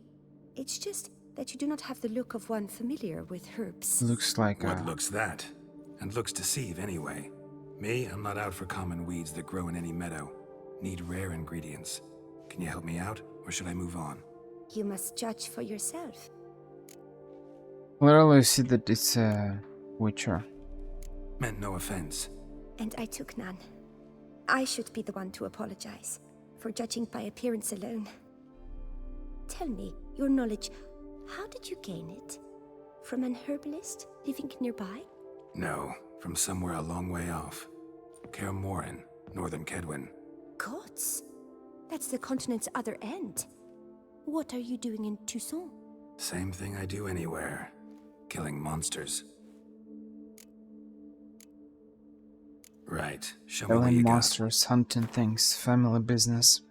It's just that you do not have the look of one familiar with herbs. Looks like What looks that? And looks deceive anyway. Me, I'm not out for common weeds that grow in any meadow. Need rare ingredients. Can you help me out, or should I move on? You must judge for yourself. Clearly see that it's a Witcher. Meant no offense. And I took none. I should be the one to apologize for judging by appearance alone. Tell me, your knowledge, how did you gain it? From an herbalist living nearby? No, from somewhere a long way off. Kaer Morhen, northern Kedwin. Gods! That's the continent's other end. What are you doing in Toussaint? Same thing I do anywhere. Killing monsters. Right, show me what Killing you got. monsters, hunting things, family business.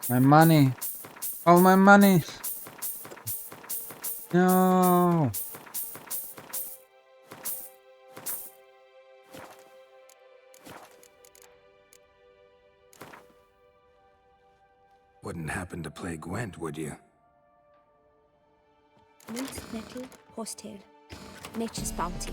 My money! All my money! No! Wouldn't happen to play Gwent, would you? Mint, nettle, horsetail. Nature's bounty.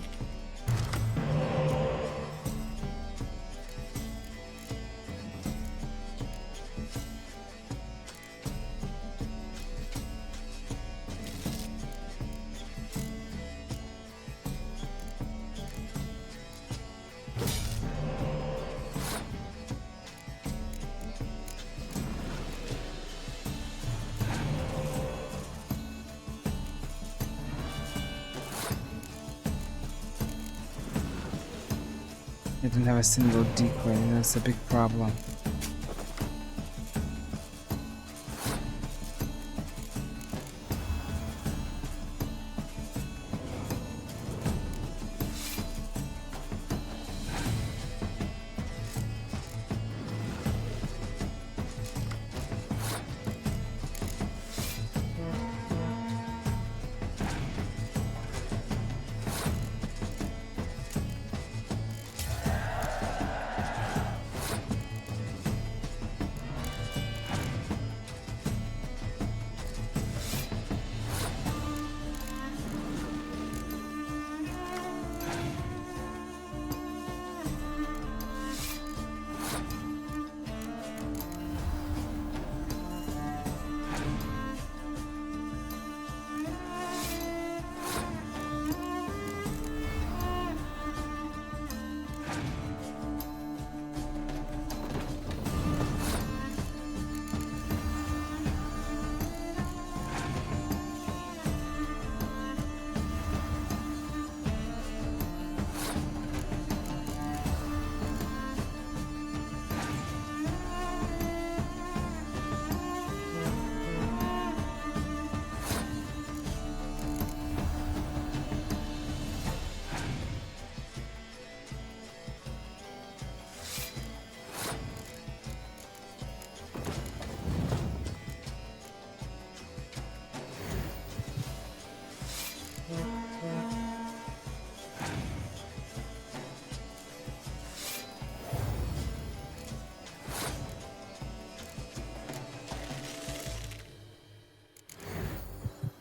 I don't have a single decoy, that's a big problem.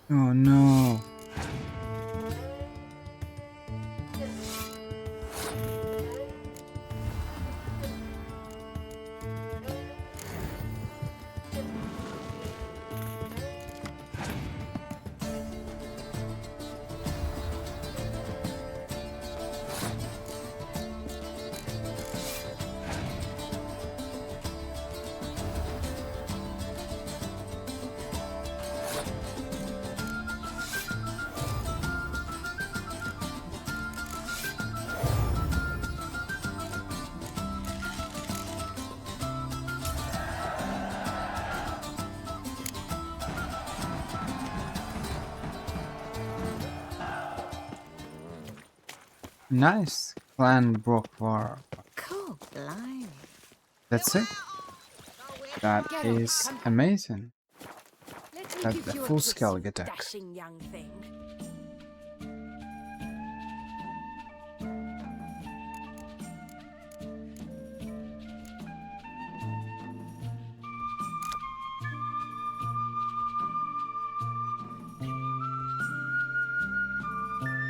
Oh no. Nice. Clan Brokvar. Cool, blimey. That's it. That is amazing. That's the full scale attack. Dashing young thing.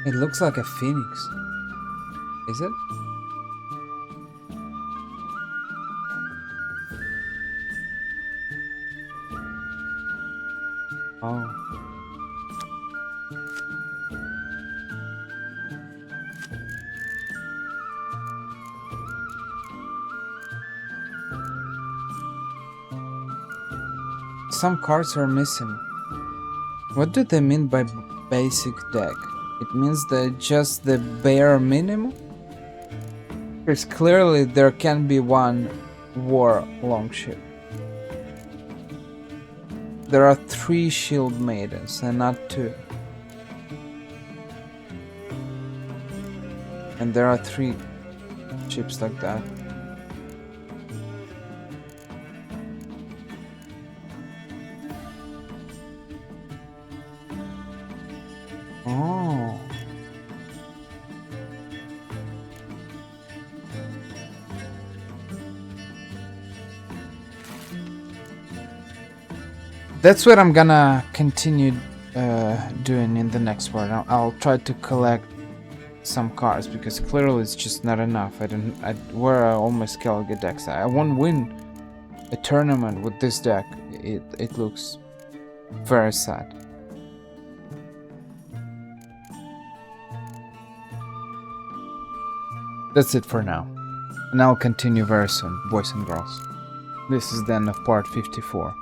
It looks like a phoenix. Is it? Oh. Some cards are missing. What do they mean by basic deck? It means that just the bare minimum? Because clearly there can be one war longship. There are 3 shield maidens and not 2. And there are 3 ships like that. Oh. That's what I'm gonna continue doing in the next part. I'll try to collect some cards because clearly it's just not enough. We're almost Skellige decks. I won't win a tournament with this deck. It looks very sad. That's it for now, and I'll continue very soon, boys and girls. This is the end of part 54.